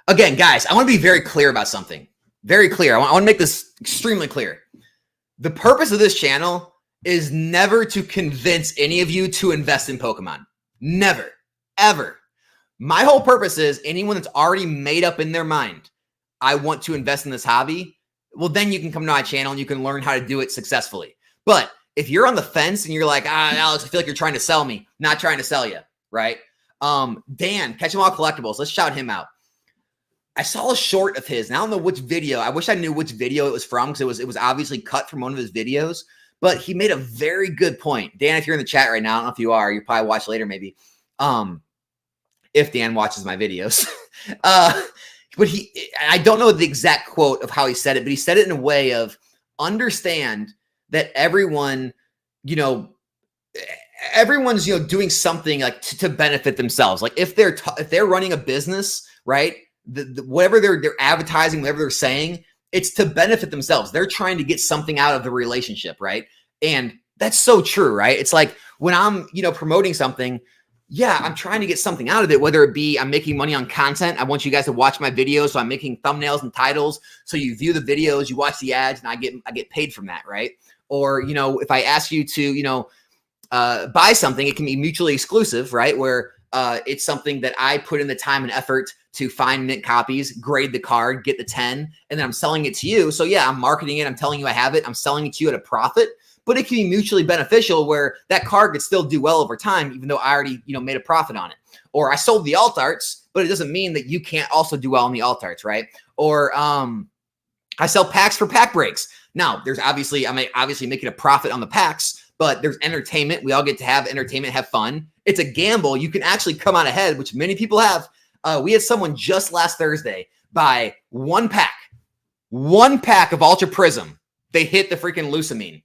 Again, guys, I want to be very clear about something. Very clear. I want to make this extremely clear. The purpose of this channel is never to convince any of you to invest in Pokemon. Never. Ever. My whole purpose is anyone that's already made up in their mind, I want to invest in this hobby, well, then you can come to my channel and you can learn how to do it successfully. But if you're on the fence and you're like, Alex, I feel like you're trying to sell me, not trying to sell you. Right? Dan, Catch 'em All Collectibles. Let's shout him out. I saw a short of his. And I don't know which video. I wish I knew which video it was from, because it was obviously cut from one of his videos. But he made a very good point. Dan, if you're in the chat right now, I don't know if you are. You probably watch later, maybe. If Dan watches my videos. But I don't know the exact quote of how he said it, but he said it in a way of understand that everyone's doing something like to benefit themselves. Like if they're running a business, right? Whatever they're advertising, whatever they're saying, it's to benefit themselves. They're trying to get something out of the relationship, right? And that's so true, right? It's like when I'm promoting something, yeah, I'm trying to get something out of it, whether it be I'm making money on content. I want you guys to watch my videos, so I'm making thumbnails and titles, so you view the videos, you watch the ads, and I get paid from that, right? Or if I ask you to buy something, it can be mutually exclusive, right? Where it's something that I put in the time and effort to find mint copies, grade the card, get the 10, and then I'm selling it to you. So yeah, I'm marketing it. I'm telling you I have it. I'm selling it to you at a profit, but it can be mutually beneficial where that card could still do well over time, even though I already, made a profit on it. Or I sold the alt arts, but it doesn't mean that you can't also do well on the alt arts, right? Or I sell packs for pack breaks. Now, I'm obviously making a profit on the packs, but there's entertainment. We all get to have entertainment, have fun. It's a gamble. You can actually come out ahead, which many people have. We had someone just last Thursday buy one pack of Ultra Prism. They hit the freaking Lusamine.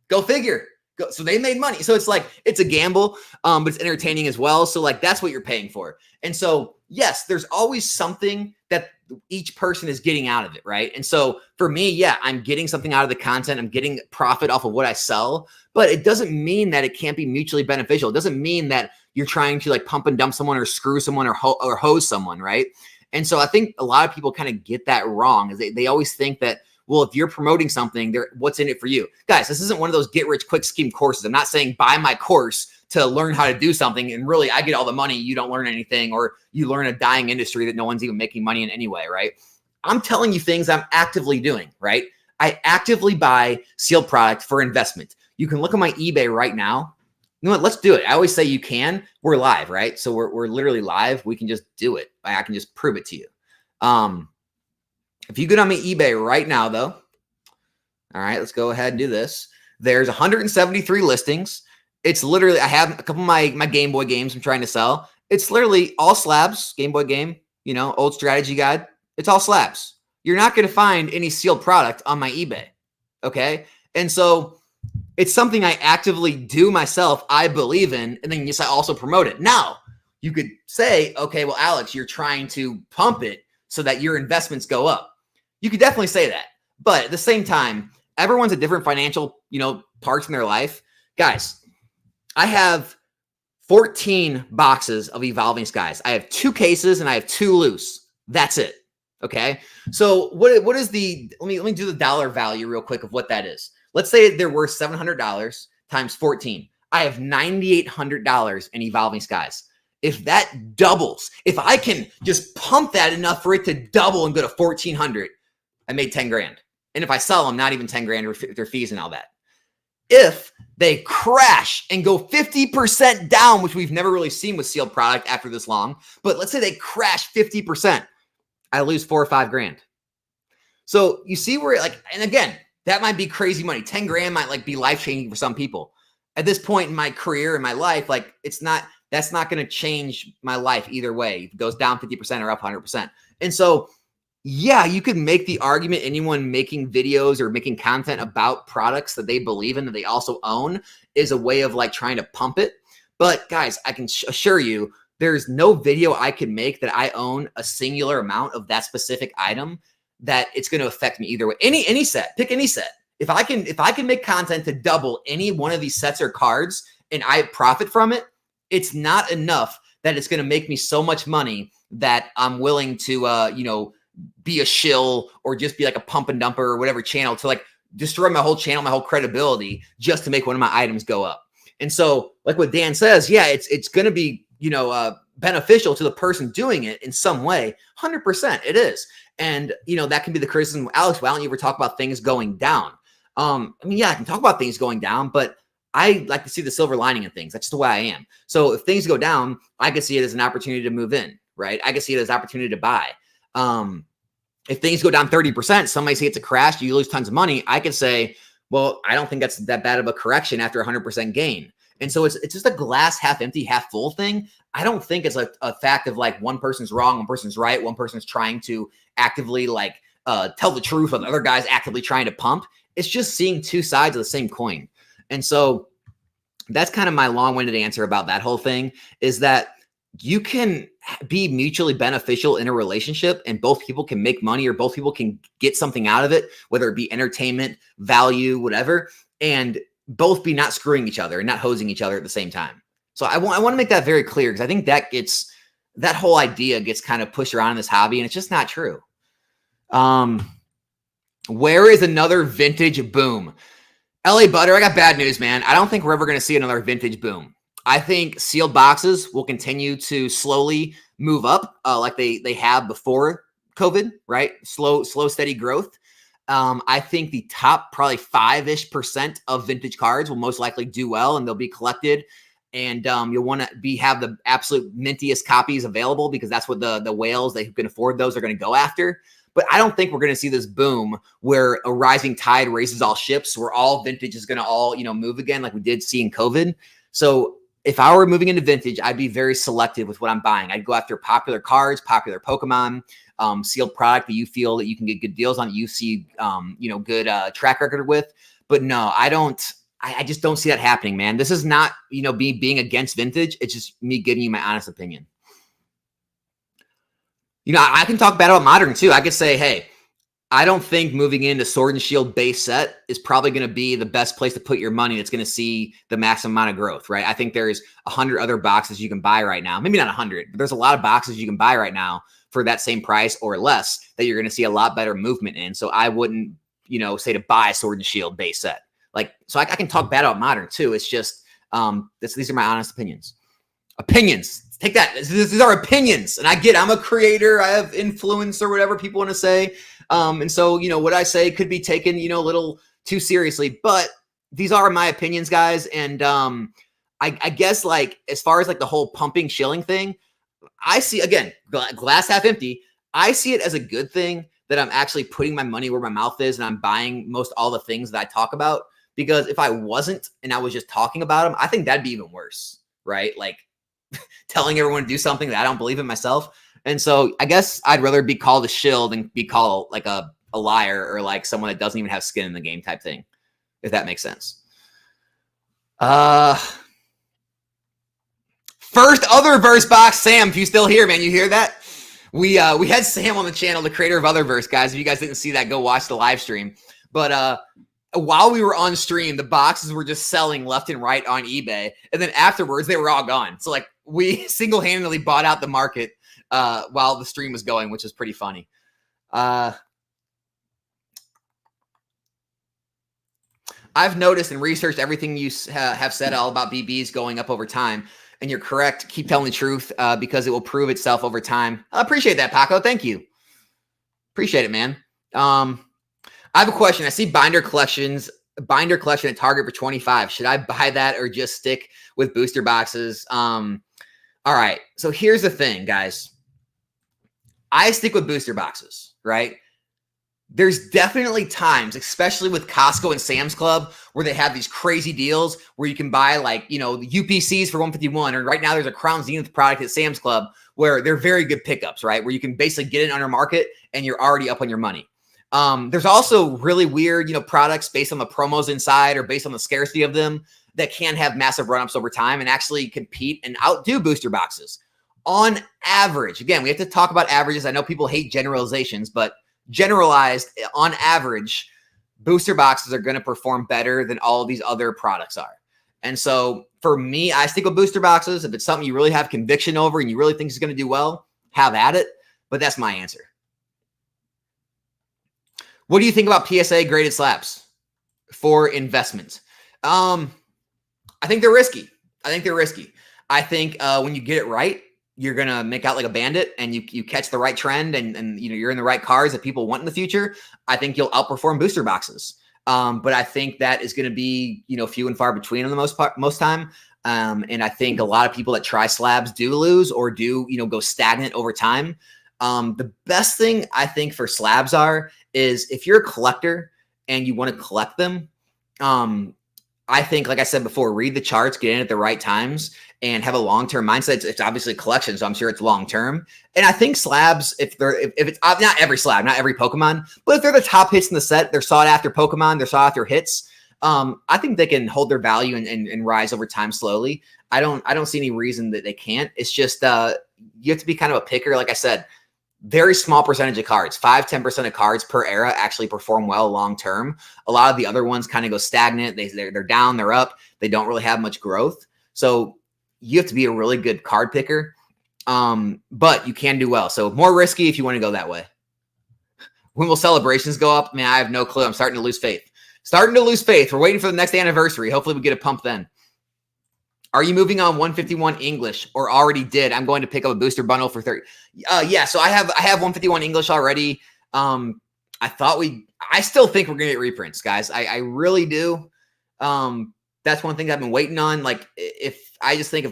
Go figure. So they made money. So it's like, it's a gamble, but it's entertaining as well. So like, that's what you're paying for. And so, yes, there's always something that each person is getting out of it, right? And so for me, yeah, I'm getting something out of the content. I'm getting profit off of what I sell, but it doesn't mean that it can't be mutually beneficial. It doesn't mean that you're trying to like pump and dump someone or screw someone or hose someone, right? And so I think a lot of people kind of get that wrong. Is they always think that, well, if you're promoting something, what's in it for you? Guys, this isn't one of those get-rich-quick scheme courses. I'm not saying buy my course to learn how to do something, and really I get all the money, you don't learn anything, or you learn a dying industry that no one's even making money in anyway, right? I'm telling you things I'm actively doing, right? I actively buy sealed product for investment. You can look at my eBay right now. You know what? Let's do it. I always say you can. We're live, right? So we're literally live. We can just do it. I can just prove it to you. If you get on my eBay right now, though, all right, let's go ahead and do this. There's 173 listings. It's literally, I have a couple of my Game Boy games I'm trying to sell. It's literally all slabs, Game Boy game, old strategy guide. It's all slabs. You're not going to find any sealed product on my eBay, okay? And so it's something I actively do myself, I believe in, and then yes, I also promote it. Now, you could say, okay, well, Alex, you're trying to pump it so that your investments go up. You could definitely say that. But at the same time, everyone's at different financial, parts in their life. Guys, I have 14 boxes of Evolving Skies. I have 2 cases and I have 2 loose. That's it. Okay. So what is let me do the dollar value real quick of what that is. Let's say they're worth $700 times 14. I have $9,800 in Evolving Skies. if that doubles, if I can just pump that enough for it to double and go to 1,400, I made 10 grand. And if I sell them, not even 10 grand with their fees and all that. If they crash and go 50% down, which we've never really seen with sealed product after this long, but let's say they crash 50%, I lose 4 or 5 grand. So you see where, like, and again, that might be crazy money. 10 grand might like be life-changing for some people. At this point in my career, in my life, like that's not going to change my life either way. If it goes down 50% or up 100%. And so, yeah, you could make the argument anyone making videos or making content about products that they believe in, that they also own, is a way of like trying to pump it. But guys, I can assure you, there's no video I can make that I own a singular amount of that specific item that it's going to affect me either way. Any set, pick any set. If I can make content to double any one of these sets or cards and I profit from it, it's not enough that it's going to make me so much money that I'm willing to, be a shill or just be like a pump and dumper or whatever channel to like destroy my whole channel, my whole credibility just to make one of my items go up. And so like what Dan says, yeah, it's going to be, beneficial to the person doing it in some way. 100% it is. And, that can be the criticism. Alex, why don't you ever talk about things going down? Yeah, I can talk about things going down, but I like to see the silver lining in things. That's just the way I am. So if things go down, I can see it as an opportunity to move in, right? I can see it as an opportunity to buy. If things go down 30%, somebody say it's a crash, you lose tons of money. I could say, well, I don't think that's that bad of a correction after 100% gain. And so it's just a glass half empty, half full thing. I don't think it's a fact of like one person's wrong, one person's right, one person's trying to actively like tell the truth, while the other guy's actively trying to pump. It's just seeing two sides of the same coin. And so that's kind of my long-winded answer about that whole thing, is that you can be mutually beneficial in a relationship and both people can make money or both people can get something out of it, whether it be entertainment, value, whatever, and both be not screwing each other and not hosing each other at the same time. So I want to make that very clear, because I think that whole idea gets kind of pushed around in this hobby, and it's just not true. Where is another vintage boom? LA Butter, I got bad news, man. I don't think we're ever going to see another vintage boom. I think sealed boxes will continue to slowly move up like they have before COVID, right? Slow, steady growth. I think the top probably 5-ish% of vintage cards will most likely do well, and they'll be collected. And you'll want to have the absolute mintiest copies available, because that's what the whales that can afford those are going to go after. But I don't think we're going to see this boom where a rising tide raises all ships, where all vintage is going to all, move again like we did see in COVID. So if I were moving into vintage, I'd be very selective with what I'm buying. I'd go after popular cards, popular Pokemon, sealed product that you feel that you can get good deals on, that you see, good track record with. But no, I just don't see that happening, man. This is not, me being against vintage. It's just me giving you my honest opinion. I can talk bad about modern too. I could say, hey, I don't think moving into Sword and Shield base set is probably going to be the best place to put your money that's going to see the maximum amount of growth, right? I think there's 100 other boxes you can buy right now. Maybe not 100, but there's a lot of boxes you can buy right now for that same price or less that you're going to see a lot better movement in. So I wouldn't, say to buy Sword and Shield base set. So I can talk bad about modern too. It's just, these are my honest opinions. Take that. These are opinions. And I'm a creator. I have influence or whatever people want to say. And so, what I say could be taken, a little too seriously, but these are my opinions, guys. And I guess like, as far as like the whole pumping shilling thing, I see, again, glass half empty. I see it as a good thing that I'm actually putting my money where my mouth is and I'm buying most all the things that I talk about. Because if I wasn't and I was just talking about them, I think that'd be even worse, right? Like telling everyone to do something that I don't believe in myself. And so I guess I'd rather be called a shill than be called like a liar or like someone that doesn't even have skin in the game type thing, if that makes sense. First Otherverse box, Sam, if you still here, man, you hear that? We had Sam on the channel, the creator of Otherverse, guys. If you guys didn't see that, go watch the live stream. But while we were on stream, the boxes were just selling left and right on eBay. And then afterwards, they were all gone. So like we single-handedly bought out the market while the stream was going, which is pretty funny. I've noticed and researched everything you have said all about BBs going up over time. and you're correct. Keep telling the truth because it will prove itself over time. I appreciate that, Paco. Thank you. Appreciate it, man. I have a question. I see binder collection at Target for 25. Should I buy that or just stick with booster boxes? All right. So here's the thing, guys. I stick with booster boxes, right? There's definitely times, especially with Costco and Sam's Club, where they have these crazy deals where you can buy like, the UPCs for 151. Or right now there's a Crown Zenith product at Sam's Club where they're very good pickups, right? Where you can basically get it under market and you're already up on your money. There's also really weird, products based on the promos inside or based on the scarcity of them that can have massive run-ups over time and actually compete and outdo booster boxes. On average, again, we have to talk about averages. I know people hate generalizations, but generalized, on average, booster boxes are going to perform better than all of these other products are. And so for me, I stick with booster boxes. If it's something you really have conviction over and you really think is going to do well, have at it. But that's my answer. What do you think about PSA graded slabs for investment? I think they're risky. I think when you get it right, you're going to make out like a bandit and you catch the right trend and you're in the right cars that people want in the future. I think you'll outperform booster boxes. But I think that is going to be, few and far between on the most time. And I think a lot of people that try slabs do lose or do, go stagnant over time. The best thing I think for slabs is if you're a collector and you want to collect them, I think, like I said before, read the charts, get in at the right times, and have a long-term mindset. It's obviously a collection, so I'm sure it's long-term. And I think slabs, if it's not every slab, not every Pokemon, but if they're the top hits in the set, they're sought-after Pokemon, they're sought-after hits, I think they can hold their value and rise over time slowly. I don't see any reason that they can't. It's just you have to be kind of a picker. Like I said, very small percentage of cards, 5-10% of cards per era actually perform well long-term. A lot of the other ones kind of go stagnant. They're down, they're up. They don't really have much growth. So you have to be a really good card picker, but you can do well. So more risky if you want to go that way. When will celebrations go up? Man, I have no clue. I'm starting to lose faith. We're waiting for the next anniversary. Hopefully we get a pump then. Are you moving on 151 English or already did? I'm going to pick up a booster bundle for 30. Yeah, so I have 151 English already. I still think we're going to get reprints, guys. I really do. That's one thing I've been waiting on. Like, if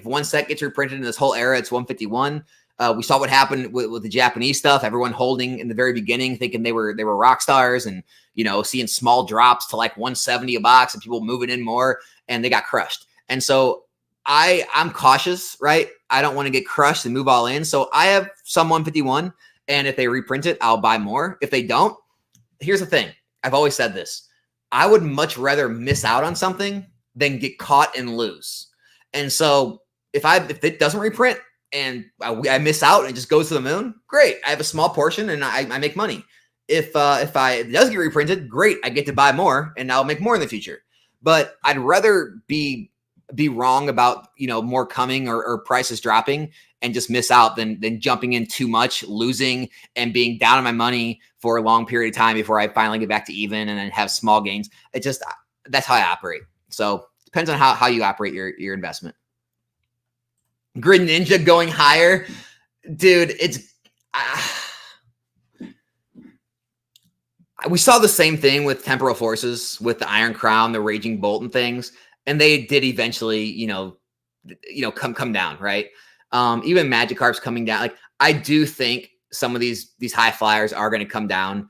one set gets reprinted in this whole era, it's 151. We saw what happened with the Japanese stuff. Everyone holding in the very beginning, thinking they were rock stars, and seeing small drops to like 170 a box, and people moving in more, and they got crushed. And so I'm cautious, right? I don't want to get crushed and move all in. So I have some 151, and if they reprint it, I'll buy more. If they don't, here's the thing. I've always said this. I would much rather miss out on something than get caught and lose. And so if it doesn't reprint and I miss out and it just goes to the moon, great. I have a small portion and I make money. If it does get reprinted, great. I get to buy more and I'll make more in the future. But I'd rather be wrong about, more coming or prices dropping and just miss out than jumping in too much, losing and being down on my money for a long period of time before I finally get back to even and then have small gains. That's how I operate. So depends on how you operate your investment. Greninja going higher. Dude, we saw the same thing with Temporal Forces, with the Iron Crown, the Raging Bolt and things. And they did eventually, come down, right? Even Magikarp's coming down. Like, I do think some of these high flyers are going to come down.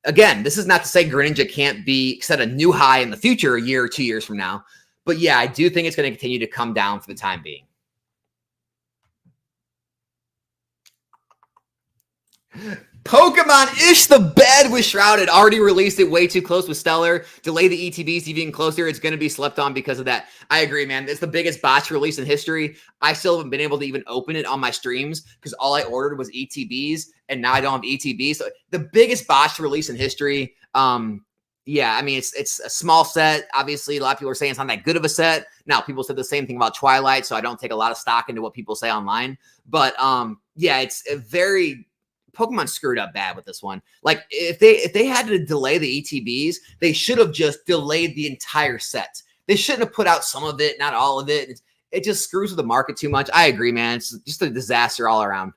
Again, this is not to say Greninja can't be set a new high in the future, a year or 2 years from now. But yeah, I do think it's going to continue to come down for the time being. Pokemon Ish the Bed with Shrouded. Already released it way too close with Stellar. Delay the ETBs even closer. It's going to be slept on because of that. I agree, man. It's the biggest botch release in history. I still haven't been able to even open it on my streams because all I ordered was ETBs, and now I don't have ETBs. So the biggest botch release in history. Yeah, I mean, it's a small set. Obviously, a lot of people are saying it's not that good of a set. Now, people said the same thing about Twilight, so I don't take a lot of stock into what people say online. But yeah, it's a very... Pokemon screwed up bad with this one. Like, if they had to delay the ETBs, they should have just delayed the entire set. They shouldn't have put out some of it, not all of it. it just screws with the market too much. I agree, man. It's just a disaster all around.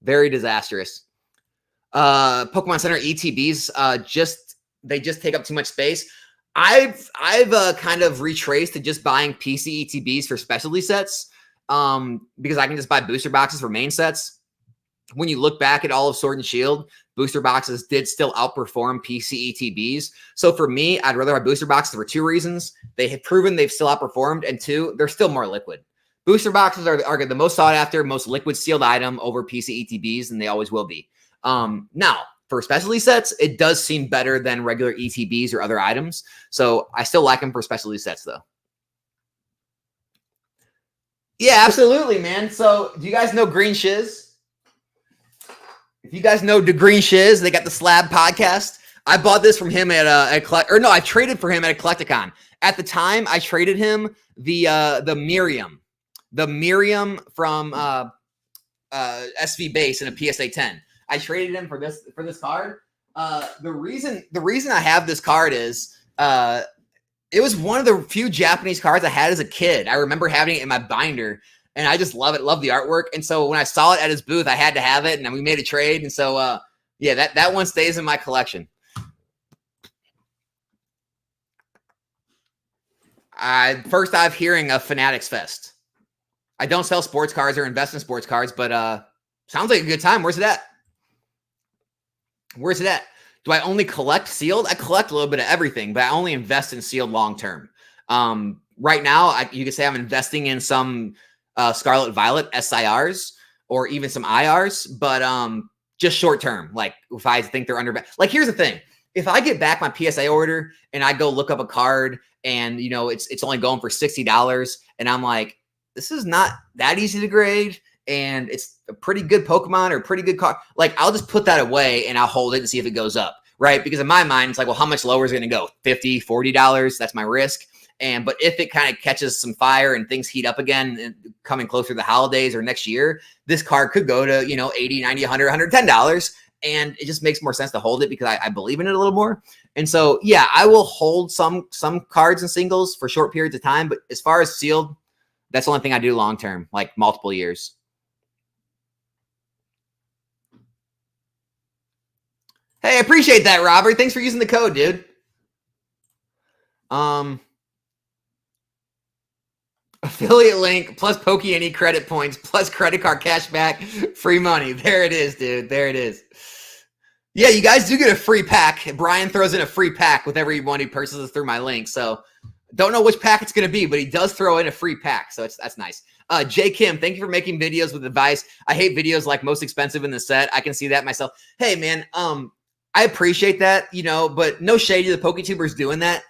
Very disastrous. Pokemon Center ETBs, they just take up too much space. I've kind of retraced to just buying PC ETBs for specialty sets because I can just buy booster boxes for main sets. When you look back at all of Sword and Shield, booster boxes did still outperform PC ETBs. So for me, I'd rather have booster boxes for 2 reasons. They have proven they've still outperformed, and 2, they're still more liquid. Booster boxes are the most sought after, most liquid sealed item over PC ETBs, and they always will be. Now, for specialty sets, it does seem better than regular ETBs or other items. So I still like them for specialty sets, though. Yeah, absolutely, man. So do you guys know Green Shiz? If you guys know the Green Shiz, they got the Slab podcast. I bought this from him at I traded for him at a Collecticon. At the time, I traded him the Miriam from SV Base in a PSA 10. I traded him for this card. The reason I have this card is it was one of the few Japanese cards I had as a kid. I remember having it in my binder, and I just love it. Love the artwork. And so when I saw it at his booth, I had to have it, and we made a trade. And so yeah, that one stays in my collection. First I'm hearing of Fanatics Fest. I don't sell sports cards or invest in sports cards, but sounds like a good time. Where's it at? Where's it at? Do I only collect sealed? I collect a little bit of everything, but I only invest in sealed long term. Right now, you could say I'm investing in some Scarlet Violet SIRs or even some IRs, but just short term. Like if I think they're under, like here's the thing: if I get back my PSA order and I go look up a card and it's only going for $60, and I'm like, this is not that easy to grade, and it's a pretty good Pokemon or a pretty good card, like I'll just put that away and I'll hold it and see if it goes up, right? Because in my mind, it's like, well, how much lower is it going to go? $50, $40? That's my risk. But if it kind of catches some fire and things heat up again and coming closer to the holidays or next year, this card could go to, $80, $90, $100, $110. And it just makes more sense to hold it because I believe in it a little more. And so, yeah, I will hold some cards and singles for short periods of time. But as far as sealed, that's the only thing I do long term, like multiple years. Hey, I appreciate that, Robert. Thanks for using the code, dude. Affiliate link plus Poke&E credit points plus credit card cash back, free money. There it is, dude. There it is. Yeah, you guys do get a free pack. Brian throws in a free pack with every one he purchases through my link. So don't know which pack it's going to be, but he does throw in a free pack. So that's nice. Jay Kim, thank you for making videos with advice. I hate videos like most expensive in the set. I can see that myself. Hey, man, I appreciate that, but no shade to the PokeTubers doing that.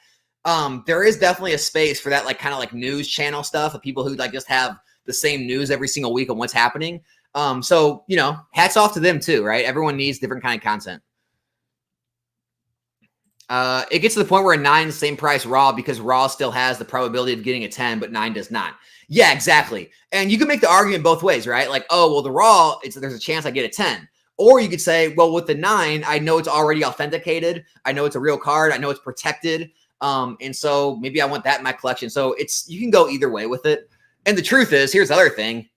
There is definitely a space for that, like kind of like news channel stuff of people who like just have the same news every single week on what's happening. So, hats off to them too, right? Everyone needs different kind of content. It gets to the point where a 9 is the same price raw because raw still has the probability of getting a 10, but 9 does not. Yeah, exactly. And you can make the argument both ways, right? Like, oh, well, the raw, there's a chance I get a 10. Or you could say, well, with the 9, I know it's already authenticated. I know it's a real card. I know it's protected. And so maybe I want that in my collection. So you can go either way with it. And the truth is, here's the other thing.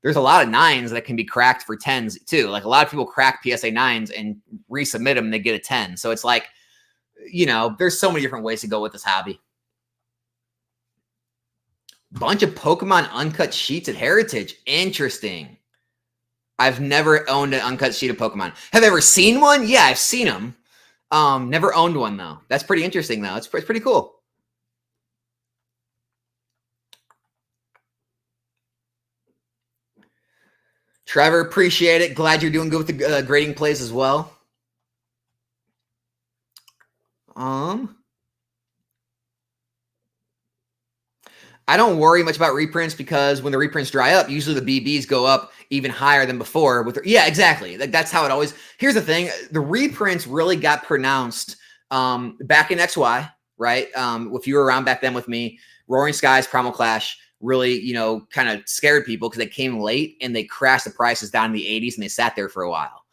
There's a lot of 9s that can be cracked for 10s too. Like a lot of people crack PSA 9s and resubmit them and they get a 10. So it's like, there's so many different ways to go with this hobby. Bunch of Pokemon uncut sheets at Heritage. Interesting. I've never owned an uncut sheet of Pokemon. Have I ever seen one? Yeah, I've seen them. Never owned one though. That's pretty interesting though. It's pretty cool. Trevor, appreciate it. Glad you're doing good with the grading plays as well. I don't worry much about reprints because when the reprints dry up, usually the BBs go up even higher than before. Yeah, exactly. Like that's how it always. Here's the thing: the reprints really got pronounced back in XY, right? If you were around back then with me, Roaring Skies, Primal Clash really, kind of scared people because they came late and they crashed the prices down in the 80s and they sat there for a while.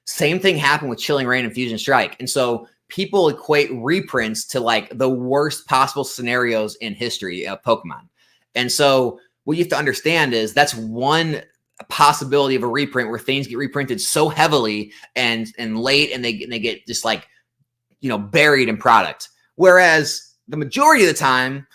Same thing happened with Chilling Reign and Fusion Strike, and so people equate reprints to like the worst possible scenarios in history of Pokemon. And so what you have to understand is that's one possibility of a reprint where things get reprinted so heavily and late, and they get just like, you know, buried in product. Whereas the majority of the time,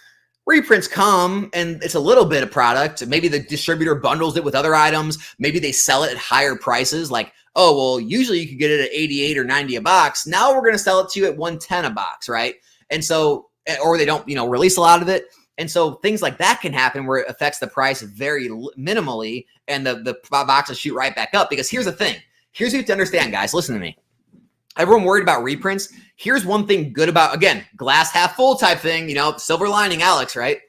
reprints come and it's a little bit of product. Maybe the distributor bundles it with other items. Maybe they sell it at higher prices. Like, oh, well, usually you could get it at 88 or 90 a box. Now we're going to sell it to you at 110 a box, right? And so, or they don't, you know, release a lot of it. And so things like that can happen where it affects the price very minimally, and the boxes shoot right back up. Because here's the thing. Here's what you have to understand, guys. Listen to me. Everyone worried about reprints. Here's one thing good about, again, glass half full type thing, you know, silver lining, Alex, right?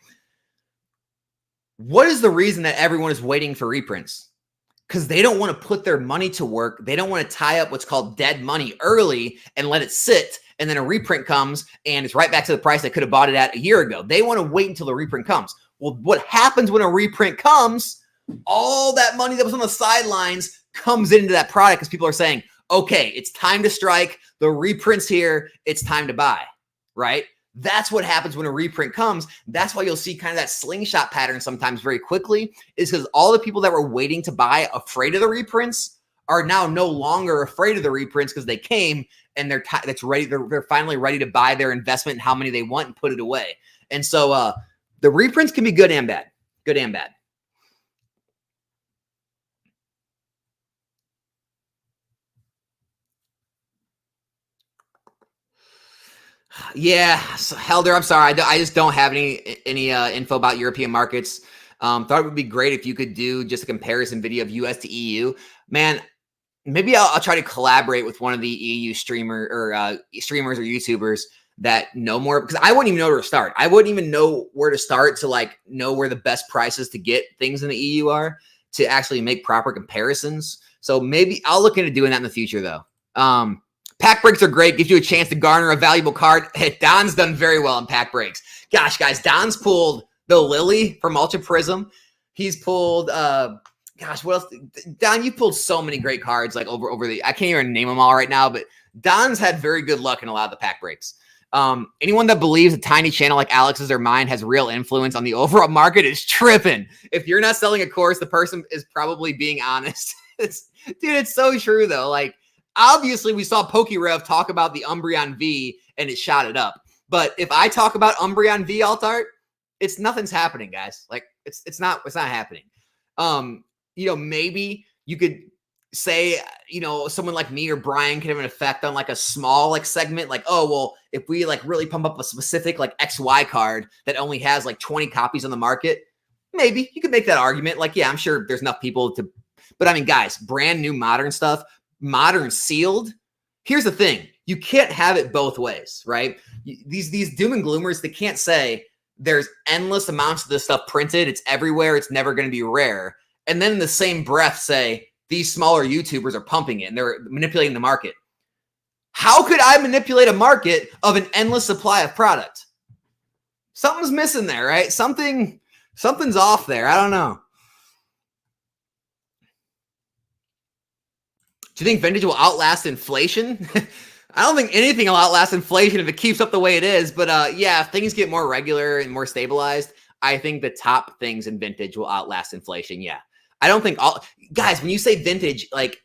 What is the reason that everyone is waiting for reprints? Because they don't want to put their money to work. They don't want to tie up what's called dead money early and let it sit. And then a reprint comes and it's right back to the price they could have bought it at a year ago. They want to wait until the reprint comes. Well, what happens when a reprint comes? All that money that was on the sidelines comes into that product because people are saying, okay, it's time to strike. The reprint's here. It's time to buy, right? That's what happens when a reprint comes. That's why you'll see kind of that slingshot pattern sometimes very quickly, is because all the people that were waiting to buy afraid of the reprints are now no longer afraid of the reprints because they came and they're ready. They're finally ready to buy their investment and how many they want and put it away. And so the reprints can be good and bad, good and bad. Yeah, so Helder, I'm sorry. I just don't have any info about European markets. Thought it would be great if you could do just a comparison video of US to EU. Man, maybe I'll try to collaborate with one of the EU streamers or YouTubers that know more, because I wouldn't even know where to start. I wouldn't even know where to start to like know where the best prices to get things in the EU are to actually make proper comparisons. So maybe I'll look into doing that in the future though. Pack breaks are great. Gives you a chance to garner a valuable card. Hey, Don's done very well in pack breaks. Gosh, guys, Don's pulled the Lily from Ultra Prism. He's pulled, gosh, what else? Don, you pulled so many great cards like over the, I can't even name them all right now, but Don's had very good luck in a lot of the pack breaks. Anyone that believes a tiny channel like Alex's or mine has real influence on the overall market is tripping. If you're not selling a course, the person is probably being honest. Dude, it's so true though. Like, obviously, we saw PokeRev talk about the Umbreon V and it shot it up. But if I talk about Umbreon V alt art, nothing's happening, guys. Like it's not happening. You know, maybe you could say, you know, someone like me or Brian could have an effect on like a small like segment. Like, oh, well, if we like really pump up a specific like XY card that only has like 20 copies on the market, maybe you could make that argument. Like, yeah, I'm sure there's enough people to, but I mean, guys, brand new modern stuff. Modern sealed. Here's the thing. You can't have it both ways, right? These doom and gloomers, they can't say there's endless amounts of this stuff printed. It's everywhere. It's never going to be rare. And then in the same breath say these smaller YouTubers are pumping it and they're manipulating the market. How could I manipulate a market of an endless supply of product? Something's missing there, right? Something's off there. I don't know. Do you think vintage will outlast inflation? I don't think anything will outlast inflation if it keeps up the way it is. But yeah, if things get more regular and more stabilized, I think the top things in vintage will outlast inflation. Yeah. I don't think guys, when you say vintage, like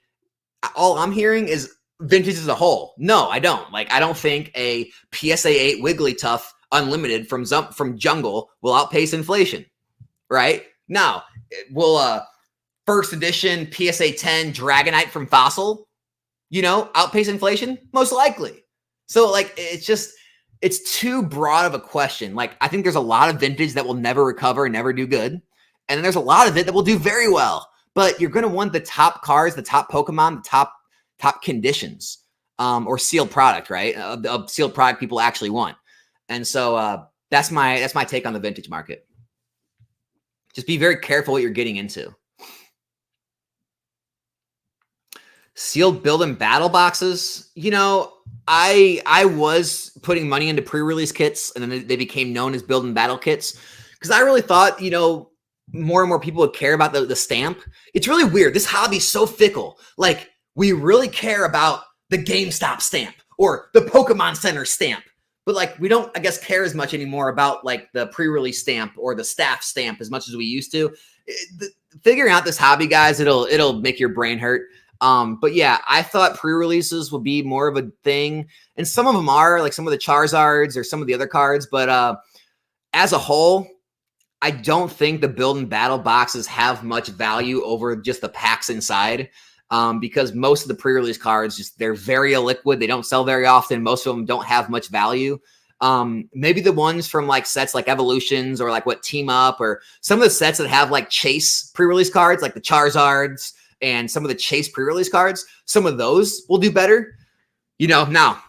all I'm hearing is vintage as a whole. No, I don't. Like, I don't think a PSA 8 Wigglytuff Unlimited from Jungle will outpace inflation, right? Now, will first edition PSA 10 Dragonite from Fossil, you know, outpace inflation? Most likely. So like, it's too broad of a question. Like, I think there's a lot of vintage that will never recover and never do good. And then there's a lot of it that will do very well. But you're going to want the top cards, the top Pokemon, the top conditions, or sealed product, right? A sealed product people actually want. And so that's my take on the vintage market. Just be very careful what you're getting into. Sealed build and battle boxes. You know, I was putting money into pre-release kits, and then they became known as build and battle kits because I really thought, you know, more and more people would care about the stamp. It's really weird. This hobby's so fickle. Like, we really care about the GameStop stamp or the Pokemon Center stamp, but like we don't, I guess, care as much anymore about like the pre-release stamp or the staff stamp as much as we used to. Figuring out this hobby, guys, it'll make your brain hurt. But yeah, I thought pre-releases would be more of a thing, and some of them are, like some of the Charizards or some of the other cards. But as a whole, I don't think the build and battle boxes have much value over just the packs inside, because most of the pre-release cards they're very illiquid. They don't sell very often. Most of them don't have much value. Maybe the ones from like sets like Evolutions or like what Team Up, or some of the sets that have like Chase pre-release cards, like the Charizards and some of the Chase pre-release cards, some of those will do better. Now,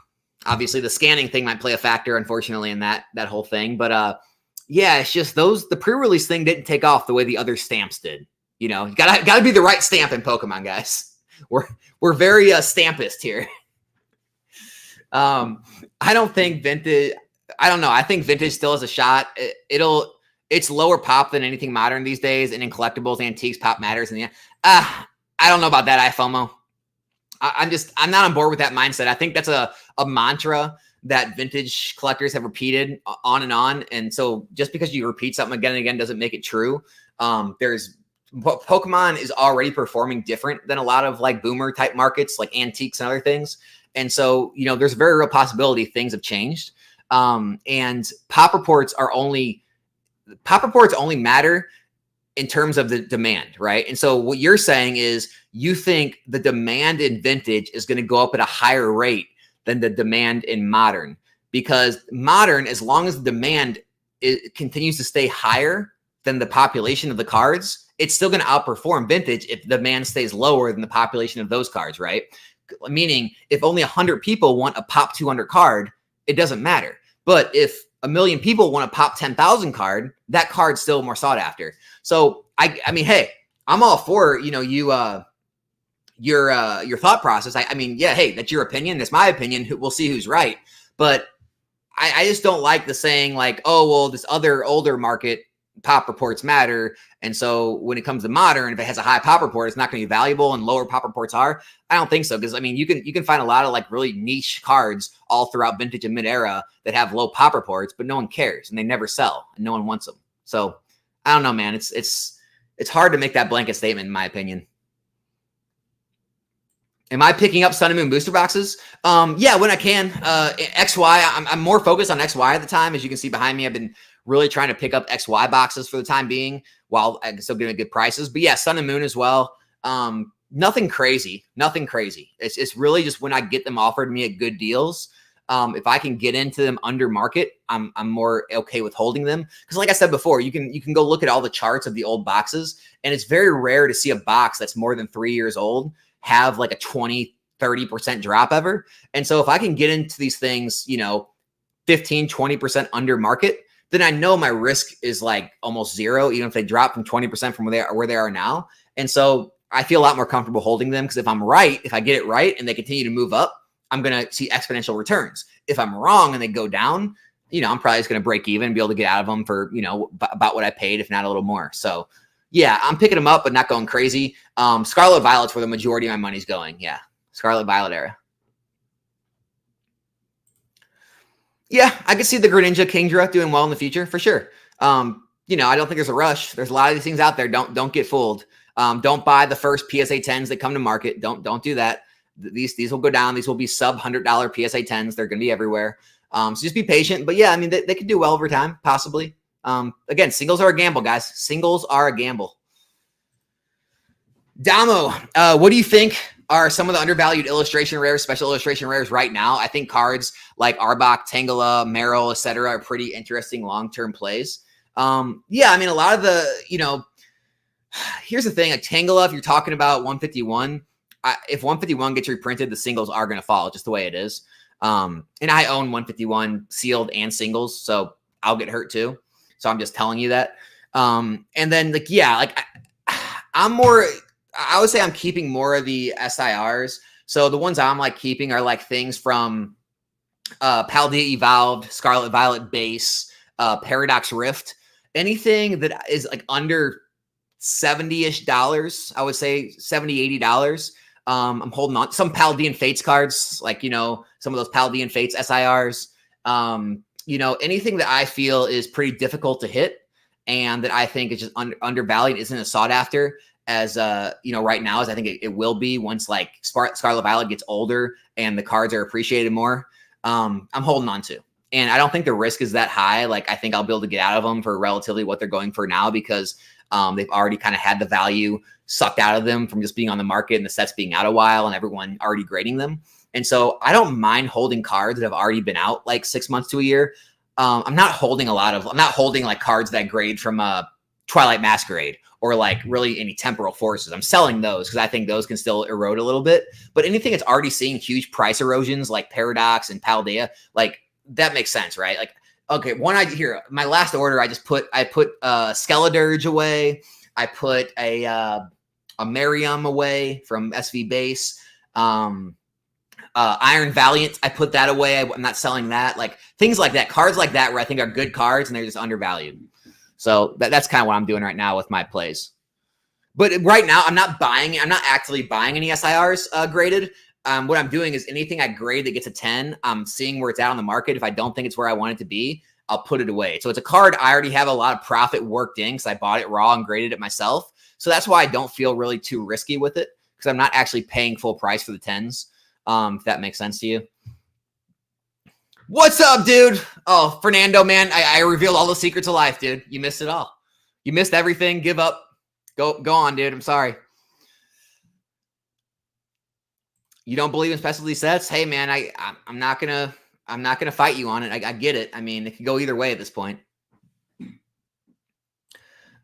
obviously the scanning thing might play a factor, unfortunately, in that whole thing. But yeah, it's just the pre-release thing didn't take off the way the other stamps did. You gotta be the right stamp in Pokemon, guys. We're very stampist here. I don't think vintage. I don't know. I think vintage still has a shot. It's lower pop than anything modern these days, and in collectibles, antiques, pop matters. And I don't know about that. FOMO. I'm not on board with that mindset. I think that's a mantra that vintage collectors have repeated on and on. And so just because you repeat something again and again doesn't make it true. Pokemon is already performing different than a lot of like boomer type markets, like antiques and other things. And so, there's a very real possibility things have changed. And pop reports only matter in terms of the demand, right? And so what you're saying is you think the demand in vintage is going to go up at a higher rate than the demand in modern, because modern, as long as the demand continues to stay higher than the population of the cards, it's still going to outperform vintage if the demand stays lower than the population of those cards, right? Meaning if only 100 people want a pop 200 card, it doesn't matter. But if a million people want a pop 10,000 card, that card's still more sought after. So I mean, hey, I'm all for, your thought process. I mean, yeah, hey, that's your opinion. That's my opinion. We'll see who's right. But I just don't like the saying like, oh, well, this other older market pop reports matter. And so when it comes to modern, if it has a high pop report, it's not going to be valuable, and lower pop reports are. I don't think so. Because I mean, you can find a lot of like really niche cards all throughout vintage and mid era that have low pop reports, but no one cares and they never sell and no one wants them. So I don't know, man. It's hard to make that blanket statement, in my opinion. Am I picking up Sun and Moon booster boxes? Yeah, when I can. XY, I'm more focused on XY at the time. As you can see behind me, I've been really trying to pick up XY boxes for the time being while I'm still getting good prices. But yeah, Sun and Moon as well. Nothing crazy. It's really just when I get them offered me at good deals. If I can get into them under market, I'm more okay with holding them. Because like I said before, you can go look at all the charts of the old boxes, and it's very rare to see a box that's more than 3 years old have like a 20-30% drop ever. And so if I can get into these things, 15-20% under market, then I know my risk is like almost zero, even if they drop from 20% from where they are now. And so I feel a lot more comfortable holding them, because if I'm right, if I get it right and they continue to move up, I'm going to see exponential returns. If I'm wrong and they go down, I'm probably just going to break even and be able to get out of them for, about what I paid, if not a little more. So yeah, I'm picking them up, but not going crazy. Scarlet Violet's where the majority of my money's going. Yeah, Scarlet Violet era. Yeah, I could see the Greninja Kingdra doing well in the future for sure. I don't think there's a rush. There's a lot of these things out there. Don't get fooled. Don't buy the first PSA 10s that come to market. Don't do that. These will go down. These will be sub $100 PSA 10s. They're going to be everywhere. So just be patient. But yeah, I mean, they could do well over time, possibly. Again, singles are a gamble, guys. Singles are a gamble. Damo, what do you think are some of the undervalued illustration rares, special illustration rares right now? I think cards like Arbok, Tangela, Meryl, etc. are pretty interesting long-term plays. Yeah, I mean, a lot of the, here's the thing. Like Tangela, if you're talking about 151, if 151 gets reprinted, the singles are going to fall just the way it is. And I own 151 sealed and singles, so I'll get hurt too. So I'm just telling you that. And then I would say I'm keeping more of the SIRs. So the ones I'm like keeping are like things from Paldea Evolved, Scarlet Violet Base, Paradox Rift, anything that is like under $70-ish, I would say $70-$80. I'm holding on some Paldean Fates cards, like, some of those Paldean Fates SIRs. You know, anything that I feel is pretty difficult to hit and that I think is just undervalued, isn't as sought after as you know, right now, as I think it will be once like Scarlet Violet gets older and the cards are appreciated more. I'm holding on to. And I don't think the risk is that high. Like, I think I'll be able to get out of them for relatively what they're going for now, because they've already kind of had the value sucked out of them from just being on the market and the sets being out a while and everyone already grading them. And so I don't mind holding cards that have already been out like 6 months to a year. I'm not holding like cards that I grade from Twilight Masquerade or like really any Temporal Forces. I'm selling those because I think those can still erode a little bit. But anything that's already seeing huge price erosions like Paradox and Paldea, like that makes sense, right? Like, okay, here, my last order, I put Skeledirge away. I put a Miriam away from SV Base. Iron Valiant, I put that away. I'm not selling that. Like things like that, cards like that where I think are good cards and they're just undervalued. So that's kind of what I'm doing right now with my plays. But right now, I'm not actively buying any SIRs graded. What I'm doing is anything I grade that gets a 10, I'm seeing where it's at on the market. If I don't think it's where I want it to be, I'll put it away. So it's a card I already have a lot of profit worked in because I bought it raw and graded it myself. So that's why I don't feel really too risky with it, because I'm not actually paying full price for the 10s, if that makes sense to you. What's up, dude? Oh, Fernando, man, I revealed all the secrets of life, dude. You missed it all. You missed everything. Give up. Go on, dude. I'm sorry. You don't believe in specialty sets? Hey, man, I'm not gonna fight you on it. I get it. I mean, it can go either way at this point.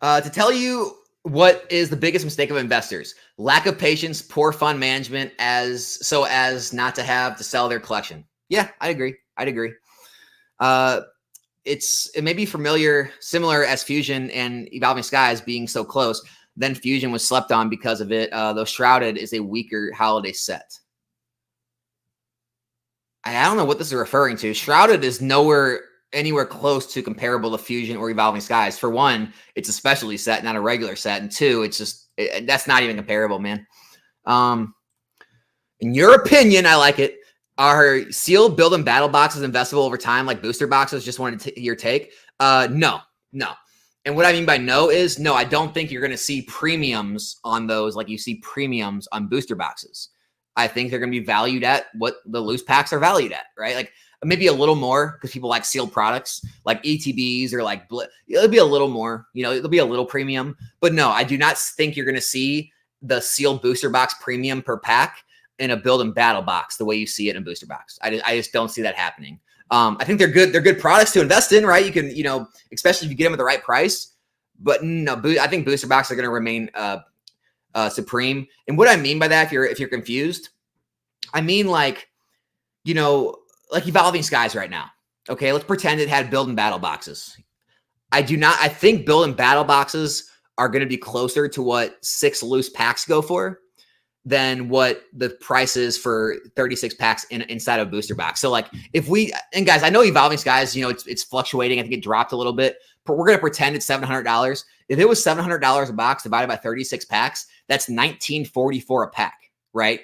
To tell you what is the biggest mistake of investors: lack of patience, poor fund management, so as not to have to sell their collection. Yeah, I'd agree. It may be similar as Fusion and Evolving Skies being so close. Then Fusion was slept on because of it. Though Shrouded is a weaker holiday set. I don't know what this is referring to. Shrouded is anywhere close to comparable to Fusion or Evolving Skies. For one, it's a specialty set, not a regular set. And two, that's not even comparable, man. In your opinion, I like it. Are sealed build and battle boxes investable over time like booster boxes? Just wanted your take. No. And what I mean by no is no, I don't think you're going to see premiums on those like you see premiums on booster boxes. I think they're going to be valued at what the loose packs are valued at, right? Like maybe a little more because people like sealed products like ETBs or like it'll be a little more, it'll be a little premium. But no, I do not think you're going to see the sealed booster box premium per pack in a build and battle box the way you see it in a booster box. I just don't see that happening. I think they're good products to invest in, right? You can, especially if you get them at the right price. But no, I think booster boxes are going to remain supreme. And what I mean by that, if you're confused, I mean like Evolving Skies right now. Okay, let's pretend it had build and battle boxes. I think build and battle boxes are going to be closer to what 6 loose packs go for than what the price is for 36 packs inside of a booster box. So like and guys, I know Evolving Skies, it's fluctuating. I think it dropped a little bit, but we're going to pretend it's $700. If it was $700 a box divided by 36 packs, that's $19.44 a pack, right?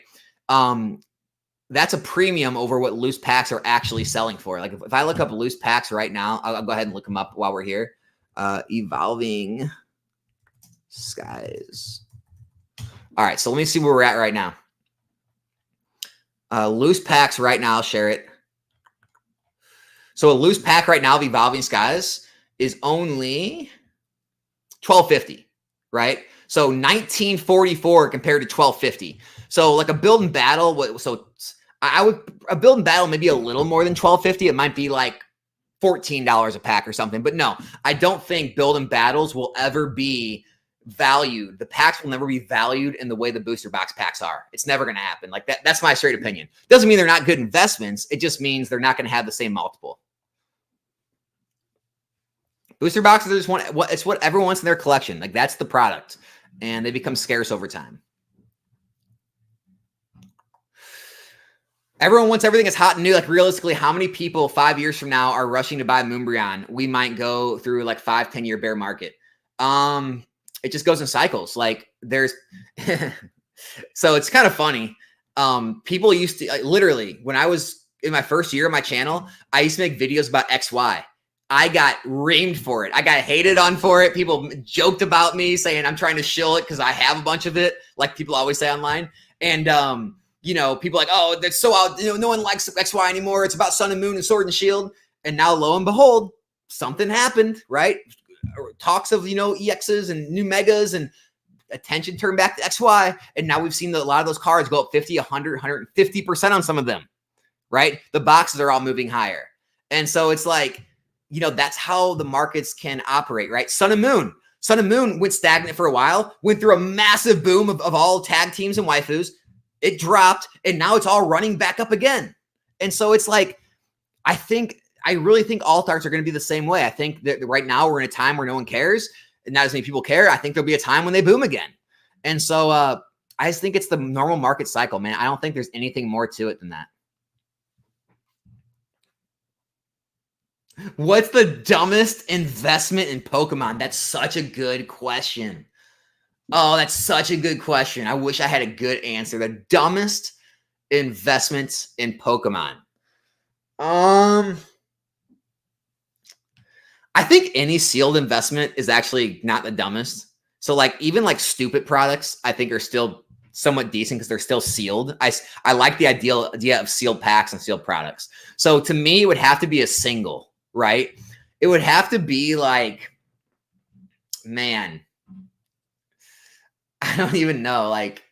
That's a premium over what loose packs are actually selling for. Like if I look up loose packs right now, I'll go ahead and look them up while we're here. Evolving Skies. All right, so let me see where we're at right now. Loose packs right now, I'll share it. So a loose pack right now of Evolving Skies is only $12.50, right? So $19.44 compared to $12.50. So like a build and battle, a build and battle maybe a little more than $12.50. It might be like $14 a pack or something. But no, I don't think build and battles will ever be valued. The packs will never be valued in the way the booster box packs are. It's never going to happen. Like that's my straight opinion. Doesn't mean they're not good investments. It just means they're not going to have the same multiple. Booster boxes are it's what everyone wants in their collection. Like that's the product, and they become scarce over time. Everyone wants everything that's hot and new. Like realistically, how many people 5 years from now are rushing to buy Umbreon? We might go through like 5-10 year bear market. It just goes in cycles. Like there's, so it's kind of funny. People used to literally when I was in my first year of my channel, I used to make videos about XY. I got reamed for it. I got hated on for it. People joked about me saying I'm trying to shill it because I have a bunch of it, like people always say online. And, you know, people like, oh, that's so out. You know, no one likes XY anymore. It's about Sun and Moon and Sword and Shield. And now, lo and behold, something happened, right? Talks of, you know, EXs and new megas and attention turned back to XY. And now we've seen a lot of those cards go up 50, 100, 150% on some of them, right? The boxes are all moving higher. And so it's like, you know, that's how the markets can operate, right? Sun and Moon. Sun and Moon went stagnant for a while, went through a massive boom of all tag teams and waifus. It dropped, and now it's all running back up again. And so it's like, I really think alt arts are going to be the same way. I think that right now we're in a time where no one cares, and not as many people care. I think there'll be a time when they boom again. And so I just think it's the normal market cycle, man. I don't think there's anything more to it than that. What's the dumbest investment in Pokemon? That's such a good question. Oh, that's such a good question. I wish I had a good answer. The dumbest investments in Pokemon. I think any sealed investment is actually not the dumbest. So like even like stupid products, I think are still somewhat decent because they're still sealed. I like the idea of sealed packs and sealed products. So to me, it would have to be a single. Right? It would have to be like, man, I don't even know. Like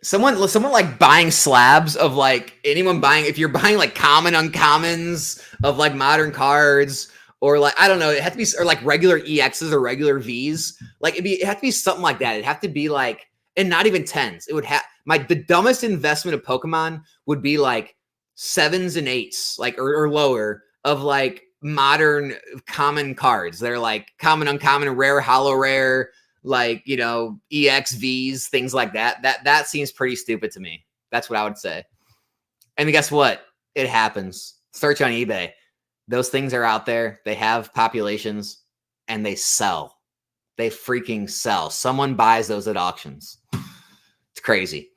someone like buying slabs of like anyone buying, if you're buying like common uncommons of like modern cards, or like, I don't know, it had to be, or like regular EXs or regular Vs. Like it had to be something like that. It'd have to be like, and not even 10s. It would have the dumbest investment of Pokemon would be like 7s and 8s, like or lower of like modern common cards. They're like common, uncommon, rare, hollow rare, like, you know, EXVs, things like that. That seems pretty stupid to me. That's what I would say. And guess what? It happens. Search on eBay. Those things are out there. They have populations and they sell. They freaking sell. Someone buys those at auctions. It's crazy.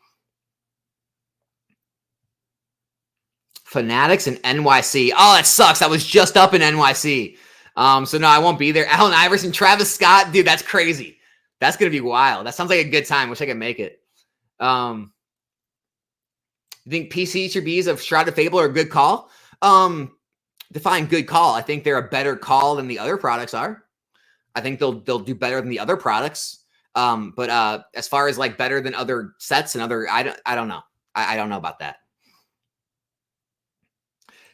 Fanatics in NYC. Oh, that sucks. I was just up in NYC. So no, I won't be there. Allen Iverson, Travis Scott. Dude, that's crazy. That's going to be wild. That sounds like a good time. Wish I could make it. You think PCHBs of Shroud of Fable are a good call? Define good call. I think they're a better call than the other products are. I think they'll do better than the other products. But as far as like better than other sets and other, I don't know. I don't know about that.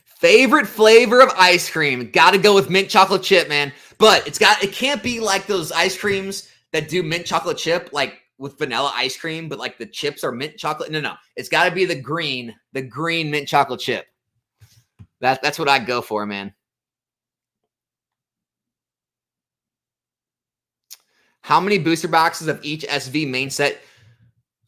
Favorite flavor of ice cream? Got to go with mint chocolate chip, man. But it can't be like those ice creams that do mint chocolate chip, like with vanilla ice cream, but like the chips are mint chocolate. No. It's got to be the green mint chocolate chip. That's what I'd go for, man. How many booster boxes of each SV main set?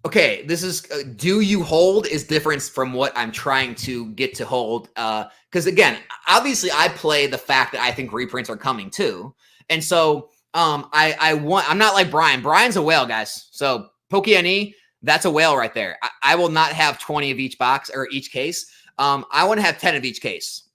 Okay, this is do you hold is different from what I'm trying to get to hold. Because again, obviously I play the fact that I think reprints are coming too. And so I'm not like Brian. Brian's a whale, guys. So PokeNE, that's a whale right there. I will not have 20 of each box or each case. I want to have 10 of each case.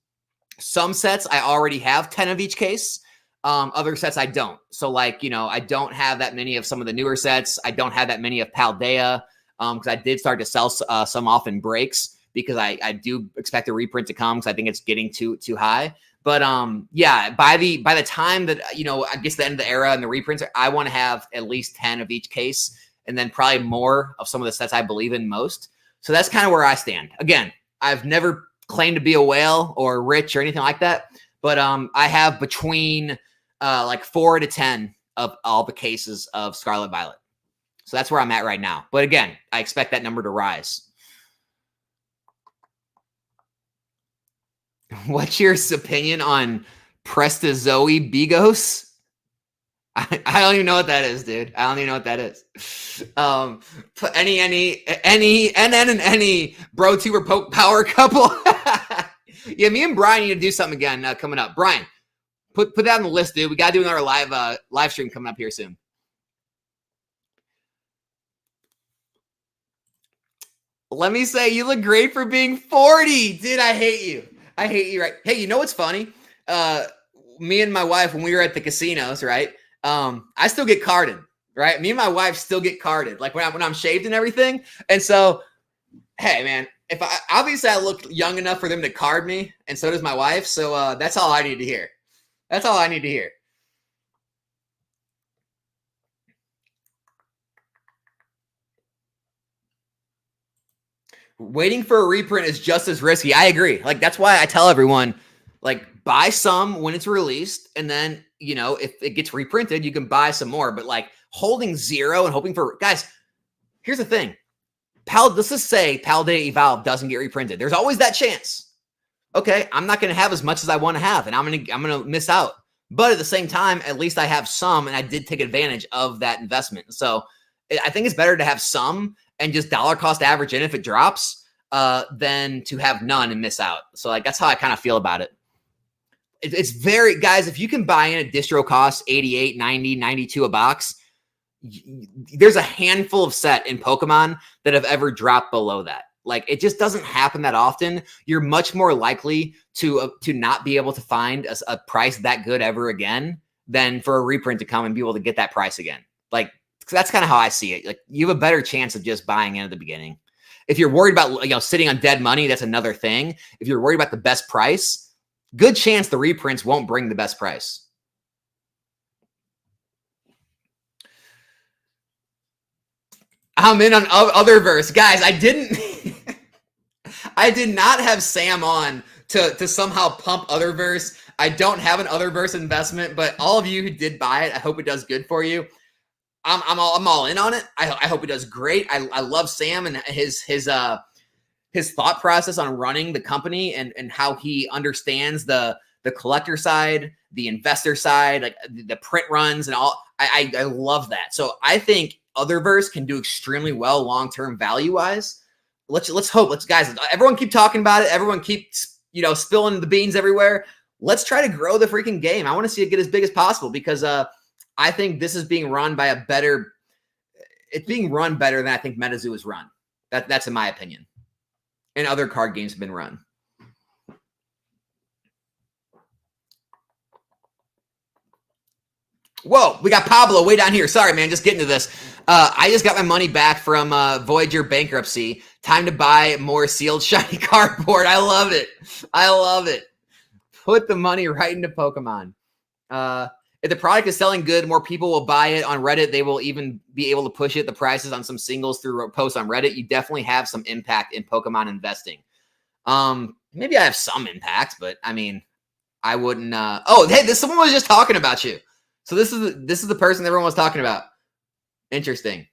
Some sets I already have 10 of each case. Other sets I don't. So like, you know, I don't have that many of some of the newer sets. I don't have that many of Paldea because I did start to sell some off in breaks because I do expect a reprint to come because I think it's getting too high. But yeah, by the time that, you know, I guess the end of the era and the reprints, I want to have at least 10 of each case and then probably more of some of the sets I believe in most. So that's kind of where I stand. Again, I've never claimed to be a whale or rich or anything like that. But I have between like 4 to 10 of all the cases of Scarlet Violet. So that's where I'm at right now. But again, I expect that number to rise. What's your opinion on Prestazoe Bigos? I don't even know what that is, dude. I don't even know what that is. Any bro tuber power couple. Yeah, me and Brian need to do something again coming up. Brian, put that on the list, dude. We got to do another live stream coming up here soon. Let me say, you look great for being 40. Dude, I hate you. I hate you, right? Hey, you know what's funny? Me and my wife, when we were at the casinos, right? I still get carded, right? Me and my wife still get carded, like when I'm shaved and everything. And so, hey, man, if obviously I look young enough for them to card me, and so does my wife. So that's all I need to hear. That's all I need to hear. Waiting for a reprint is just as risky. I agree. Like, that's why I tell everyone, like, buy some when it's released, and then, you know, if it gets reprinted, you can buy some more. But like holding 0 and hoping for, guys, here's the thing. Let's just say Paldea Evolve doesn't get reprinted. There's always that chance. Okay, I'm not going to have as much as I want to have, and I'm gonna miss out. But at the same time, at least I have some, and I did take advantage of that investment. So I think it's better to have some and just dollar cost average in if it drops, than to have none and miss out. So like, that's how I kind of feel about it. It's very, guys, if you can buy in a distro cost 88, 90, 92 a box, there's a handful of set in Pokemon that have ever dropped below that. Like, it just doesn't happen that often. You're much more likely to not be able to find a price that good ever again than for a reprint to come and be able to get that price again. Like, that's kind of how I see it. Like, you have a better chance of just buying in at the beginning. If you're worried about, you know, sitting on dead money, that's another thing. If you're worried about the best price, good chance the reprints won't bring the best price. I'm in on Otherverse. Guys, I did not have Sam on to somehow pump Otherverse. I don't have an Otherverse investment, but all of you who did buy it, I hope it does good for you. I'm all in on it. I hope it does great. I love Sam and his thought process on running the company and how he understands the collector side, the investor side, like the print runs and all. I love that. So I think Otherverse can do extremely well long-term value-wise. Let's hope. Guys, everyone keep talking about it. Everyone keep, you know, spilling the beans everywhere. Let's try to grow the freaking game. I want to see it get as big as possible because I think this is being run by it's being run better than I think MetaZoo is run. That's in my opinion. And other card games have been run. Whoa, we got Pablo way down here. Sorry, man, just getting to this. I just got my money back from Voyager bankruptcy. Time to buy more sealed shiny cardboard. I love it. I love it. Put the money right into Pokemon. If the product is selling good, more people will buy it on Reddit. They will even be able to push it, the prices on some singles through posts on Reddit. You definitely have some impact in Pokemon investing. Maybe I have some impact, but I mean, I wouldn't. Oh, hey, someone was just talking about you. So this is the person everyone was talking about. Interesting.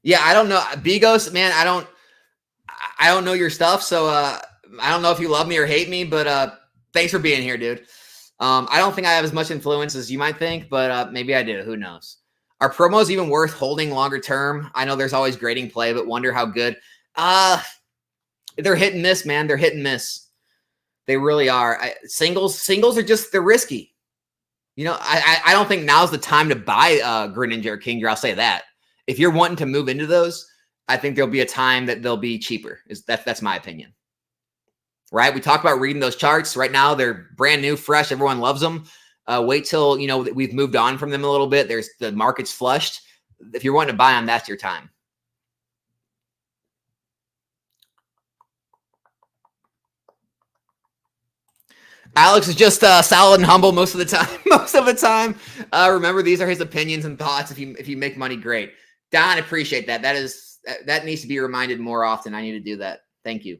Yeah, I don't know. Bigos, man, I don't know your stuff, so I don't know if you love me or hate me, but thanks for being here, dude. I don't think I have as much influence as you might think, but maybe I do. Who knows? Are promos even worth holding longer term? I know there's always grading play, but wonder how good. They're hit and miss, man. They're hit and miss. They really are. Singles are just, they're risky. You know, I don't think now's the time to buy Greninja or Kingdra. I'll say that. If you're wanting to move into those, I think there'll be a time that they'll be cheaper. That's my opinion. Right? We talk about reading those charts. Right now, they're brand new, fresh. Everyone loves them. Wait till, you know, we've moved on from them a little bit. The market's flushed. If you're wanting to buy them, that's your time. Alex is just solid and humble most of the time. Most of the time. Remember, these are his opinions and thoughts. If you make money, great. Don, appreciate that. That needs to be reminded more often. I need to do that. Thank you.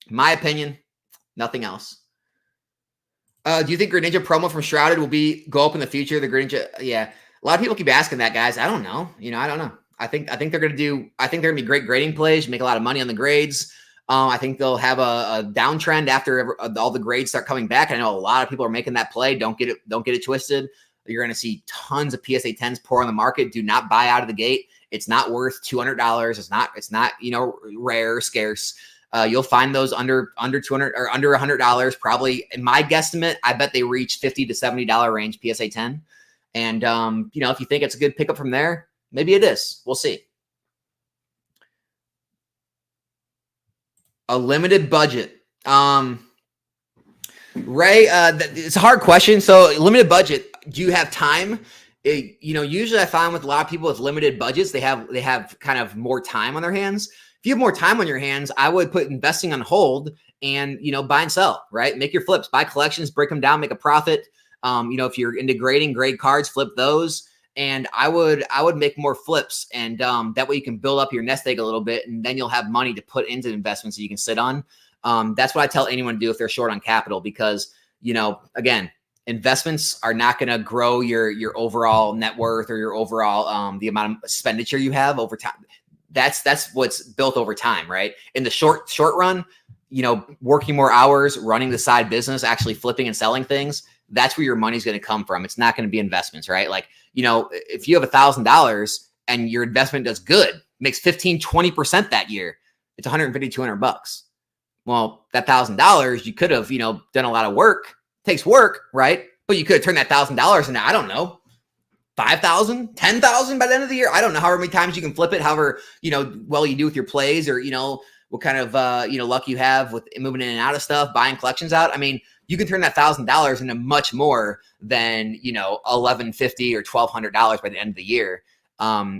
My opinion, nothing else. Do you think Greninja promo from Shrouded will go up in the future? The Greninja, yeah. A lot of people keep asking that, guys. I don't know. You know, I don't know. I think they're gonna be great grading plays, make a lot of money on the grades. I think they'll have a downtrend after all the grades start coming back. I know a lot of people are making that play. Don't get it twisted. You're going to see tons of PSA 10s pour on the market. Do not buy out of the gate. It's not worth $200. It's not, you know, rare, scarce. You'll find those under 200 or under $100. Probably, in my guesstimate, I bet they reach $50 to $70 range PSA 10. And you know, if you think it's a good pickup from there, maybe it is. We'll see. A limited budget. Ray, it's a hard question. So limited budget. Do you have time? Usually I find with a lot of people with limited budgets, they have kind of more time on their hands. If you have more time on your hands, I would put investing on hold and, buy and sell, right? Make your flips, buy collections, break them down, make a profit. If you're into grading, grade cards, flip those. And I would make more flips. And that way you can build up your nest egg a little bit, and then you'll have money to put into investments that you can sit on. That's what I tell anyone to do if they're short on capital, because, again, investments are not going to grow your overall net worth or your overall the amount of expenditure you have over time. That's what's built over time, right? In the short run, working more hours, running the side business, actually flipping and selling things, that's where your money's going to come from. It's not going to be investments, right? Like, if you have $1,000 and your investment does good, makes 15-20% that year, it's $150-200. Well, that $1,000 you could have, done a lot of work. It takes work, right? But you could have turned that $1,000 into, I don't know, 5,000, 10,000 by the end of the year. I don't know however many times you can flip it, however, well you do with your plays, or, what kind of, luck you have with moving in and out of stuff, buying collections out. I mean, you can turn that $1,000 into much more than, $1,150 or $1,200 by the end of the year.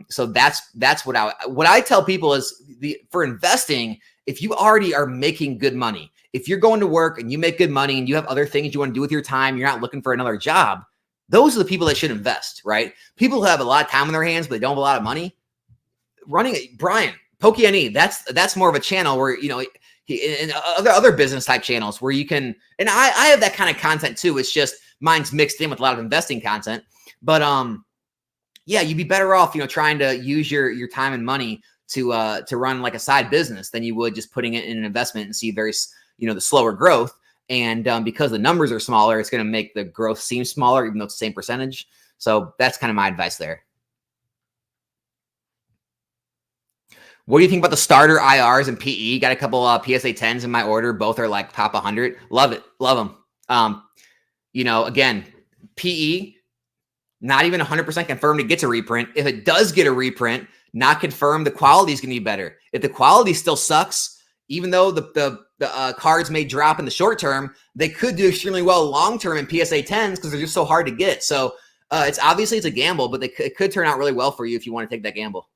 So that's what I tell people is for investing, if you already are making good money, if you're going to work and you make good money and you have other things you want to do with your time, you're not looking for another job, those are the people that should invest, right? People who have a lot of time on their hands, but they don't have a lot of money. Brian, PokeNE, that's more of a channel where, and other business type channels where you can, and I have that kind of content too. It's just mine's mixed in with a lot of investing content, but yeah, you'd be better off, trying to use your time and money to run like a side business than you would just putting it in an investment and see very, the slower growth. And because the numbers are smaller, it's going to make the growth seem smaller, even though it's the same percentage. So that's kind of my advice there. What do you think about the starter IRs and PE? Got a couple PSA 10s in my order. Both are like top 100. Love it. Love them. Again, PE, not even 100% confirmed it gets a reprint. If it does get a reprint, not confirmed, the quality is going to be better. If the quality still sucks, even though the cards may drop in the short term, they could do extremely well long term in PSA 10s because they're just so hard to get. So it's a gamble, but it could turn out really well for you if you want to take that gamble.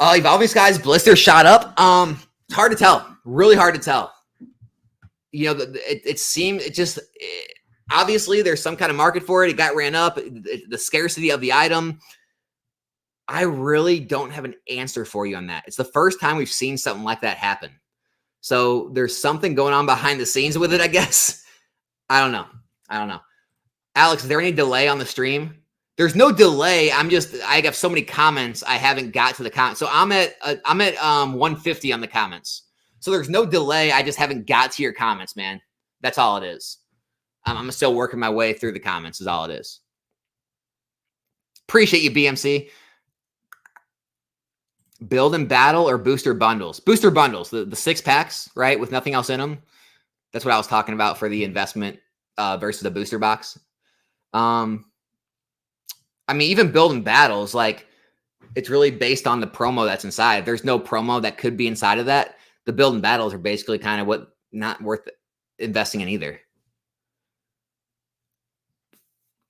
Evolving Skies blister shot up. It's hard to tell. Really hard to tell. Obviously there's some kind of market for it. It got ran up. The scarcity of the item. I really don't have an answer for you on that. It's the first time we've seen something like that happen. So there's something going on behind the scenes with it, I guess. I don't know. Alex, is there any delay on the stream? There's no delay. I have so many comments. I haven't got to the comments. So I'm at 150 on the comments. So there's no delay. I just haven't got to your comments, man. That's all it is. I'm still working my way through the comments is all it is. Appreciate you, BMC. Build and battle or booster bundles? Booster bundles, the 6 packs, right? With nothing else in them. That's what I was talking about for the investment versus the booster box. Even build and battles, like it's really based on the promo that's inside. If there's no promo that could be inside of that, the build and battles are basically kind of what not worth investing in either.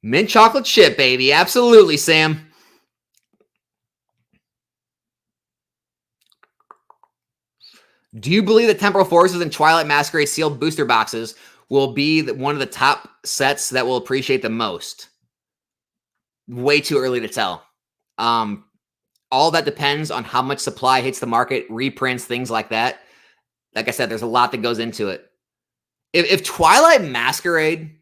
Mint chocolate chip, baby. Absolutely, Sam. Do you believe that Temporal Forces and Twilight Masquerade sealed booster boxes will be one of the top sets that will appreciate the most? Way too early to tell. All that depends on how much supply hits the market, reprints, things like that. Like I said, there's a lot that goes into it. If Twilight Masquerade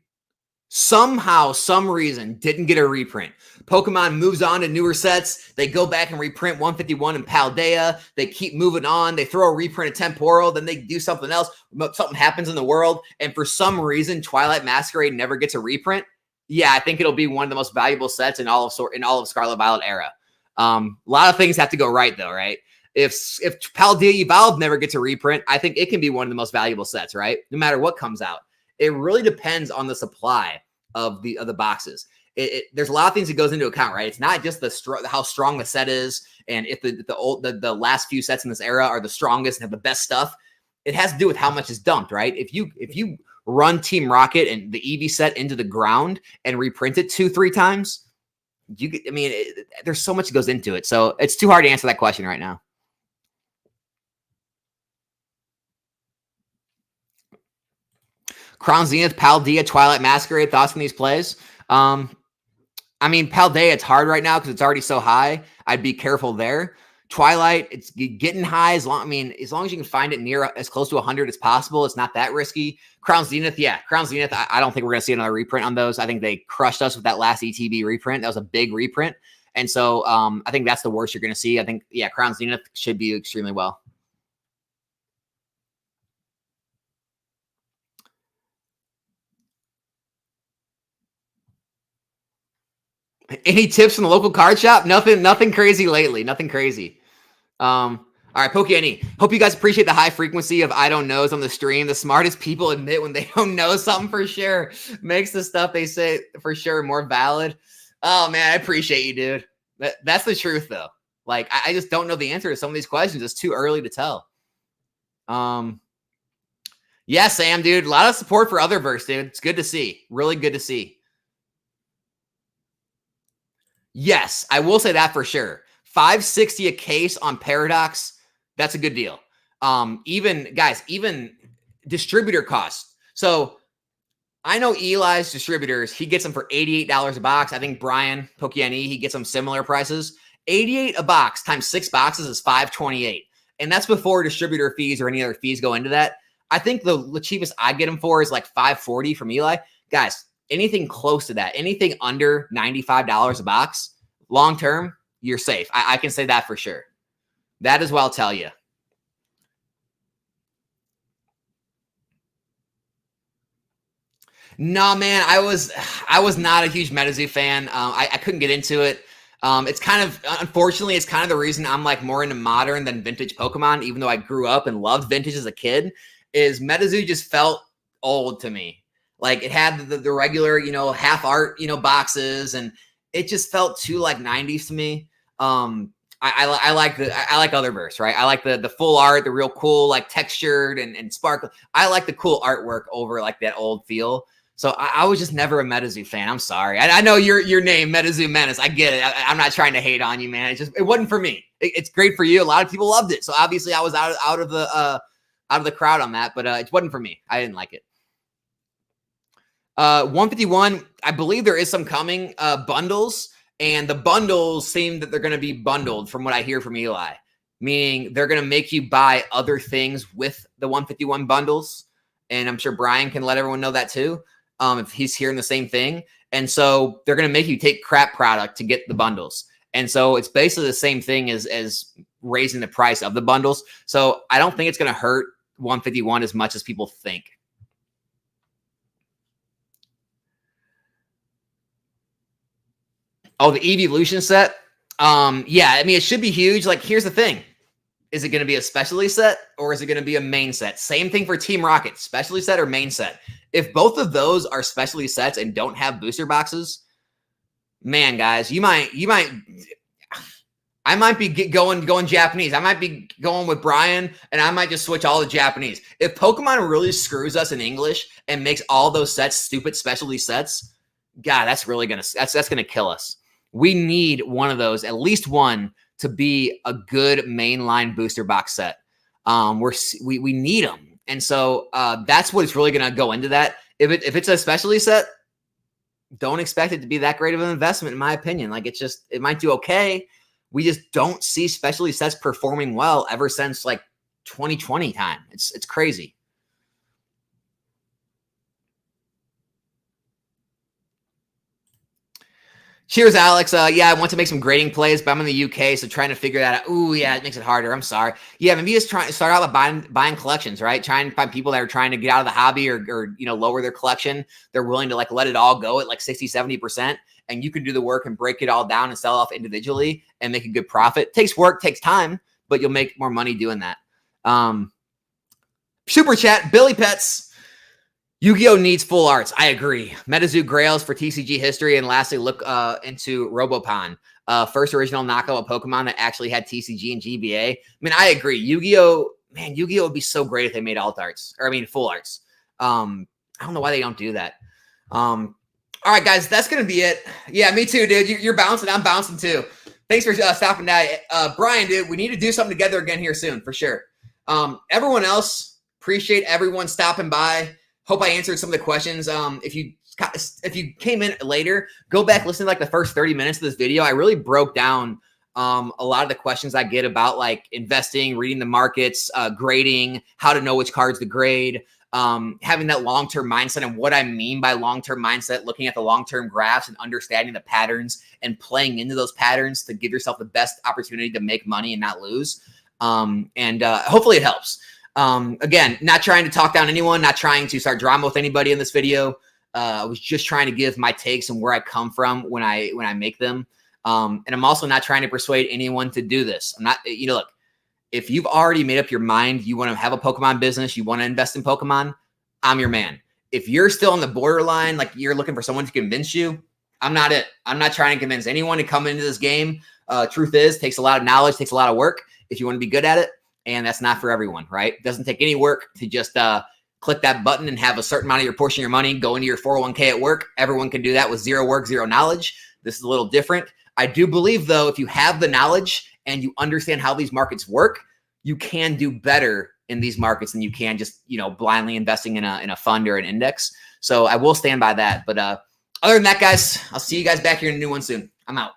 somehow, some reason didn't get a reprint, Pokemon moves on to newer sets, they go back and reprint 151 and Paldea, they keep moving on, they throw a reprint of Temporal, then they do something else, something happens in the world, and for some reason Twilight Masquerade never gets a reprint, yeah, I think it'll be one of the most valuable sets in all of Scarlet Violet era. A lot of things have to go right though, right? If Paldea Evolved never gets a reprint, I think it can be one of the most valuable sets, right? No matter what comes out. It really depends on the supply of the boxes. there's a lot of things that goes into account, right? It's not just how strong the set is, and if the last few sets in this era are the strongest and have the best stuff. It has to do with how much is dumped, right? If you run Team Rocket and the Eevee set into the ground and reprint it 2-3 times, there's so much that goes into it. So it's too hard to answer that question right now. Crown Zenith, Paldea, Twilight Masquerade, thoughts on these plays? Paldea, it's hard right now because it's already so high. I'd be careful there. Twilight, it's getting high as long as you can find it near as close to 100 as possible. It's not that risky. Crown Zenith, I don't think we're going to see another reprint on those. I think they crushed us with that last ETB reprint. That was a big reprint. And so I think that's the worst you're going to see. I think, Crown Zenith should be extremely well. Any tips from the local card shop? Nothing crazy lately. Nothing crazy. All right, Pokey. Hope you guys appreciate the high frequency of I don't knows on the stream. The smartest people admit when they don't know something for sure. Makes the stuff they say for sure more valid. Oh man, I appreciate you, dude. That's the truth though. Like I just don't know the answer to some of these questions. It's too early to tell. Yeah, Sam, dude. A lot of support for Otherverse, dude. It's good to see. Really good to see. Yes, I will say that for sure. $5.60 a case on Paradox, that's a good deal. Even distributor costs. So I know Eli's distributors, he gets them for $88 a box. I think Brian Pokiani, he gets them similar prices. $88 a box times 6 boxes is $5.28. And that's before distributor fees or any other fees go into that. I think the cheapest I get them for is like $5.40 from Eli. Guys, anything close to that, anything under $95 a box, long term, you're safe. I can say that for sure. That is what I'll tell you. No, man, I was not a huge MetaZoo fan. I couldn't get into it. It's kind of, unfortunately, it's kind of the reason I'm like more into modern than vintage Pokemon, even though I grew up and loved vintage as a kid, is MetaZoo just felt old to me. Like it had the regular, half art, boxes, and it just felt too like 90s to me. I like Otherverse, right? I like the full art, the real cool, like textured and sparkle. I like the cool artwork over like that old feel. So I was just never a MetaZoo fan. I'm sorry. I know your name, MetaZoo Menace. I get it. I'm not trying to hate on you, man. It wasn't for me. It's great for you. A lot of people loved it. So obviously I was out of the crowd on that, but it wasn't for me. I didn't like it. 151, I believe there is some coming bundles, and the bundles seem that they're going to be bundled from what I hear from Eli, meaning they're going to make you buy other things with the 151 bundles. And I'm sure Brian can let everyone know that too, if he's hearing the same thing. And so they're going to make you take crap product to get the bundles. And so it's basically the same thing as raising the price of the bundles. So I don't think it's going to hurt 151 as much as people think. Oh, the Evolution set? Yeah, it should be huge. Like, here's the thing. Is it going to be a specialty set or is it going to be a main set? Same thing for Team Rocket, specialty set or main set. If both of those are specialty sets and don't have booster boxes, man, guys, I might be going Japanese. I might be going with Brian, and I might just switch all the Japanese. If Pokemon really screws us in English and makes all those sets stupid specialty sets, God, that's really that's gonna kill us. We need one of those, at least one, to be a good mainline booster box set. We need them, and so that's what it's really gonna go into that. If it's a specialty set, don't expect it to be that great of an investment, in my opinion. Like it might do okay. We just don't see specialty sets performing well ever since like 2020 time. It's crazy. Cheers, Alex. Yeah, I want to make some grading plays, but I'm in the UK, so trying to figure that out. Ooh, yeah, it makes it harder. I'm sorry. Yeah, maybe just start out with buying collections, right? Try and find people that are trying to get out of the hobby or lower their collection. They're willing to like let it all go at like 60, 70%, and you can do the work and break it all down and sell off individually and make a good profit. Takes work, takes time, but you'll make more money doing that. Super chat, Billy Pets. Yu-Gi-Oh needs full arts. I agree. MetaZoo Grails for TCG history, and lastly, look into Robopon, first original knockout of Pokemon that actually had TCG and GBA. I mean, I agree. Yu-Gi-Oh, man, Yu-Gi-Oh would be so great if they made alt arts, or I mean, full arts. I don't know why they don't do that. All right, guys, that's gonna be it. Yeah, me too, dude. You're bouncing. I'm bouncing too. Thanks for stopping by, Brian. Dude, we need to do something together again here soon for sure. Everyone else, appreciate everyone stopping by. Hope I answered some of the questions. If you came in later, go back, listen to like the first 30 minutes of this video. I really broke down a lot of the questions I get about like investing, reading the markets, grading, how to know which cards to grade, having that long-term mindset, and what I mean by long-term mindset, looking at the long-term graphs and understanding the patterns and playing into those patterns to give yourself the best opportunity to make money and not lose. Hopefully it helps. Again, not trying to talk down anyone, not trying to start drama with anybody in this video. I was just trying to give my takes and where I come from when I make them. And I'm also not trying to persuade anyone to do this. I'm not, look, if you've already made up your mind, you want to have a Pokemon business, you want to invest in Pokemon, I'm your man. If you're still on the borderline, like you're looking for someone to convince you, I'm not it. I'm not trying to convince anyone to come into this game. Truth is, takes a lot of knowledge, takes a lot of work if you want to be good at it. And that's not for everyone, right? It doesn't take any work to just click that button and have a certain amount of your portion of your money go into your 401k at work. Everyone can do that with zero work, zero knowledge. This is a little different. I do believe, though, if you have the knowledge and you understand how these markets work, you can do better in these markets than you can just, blindly investing in a fund or an index. So I will stand by that. But other than that, guys, I'll see you guys back here in a new one soon. I'm out.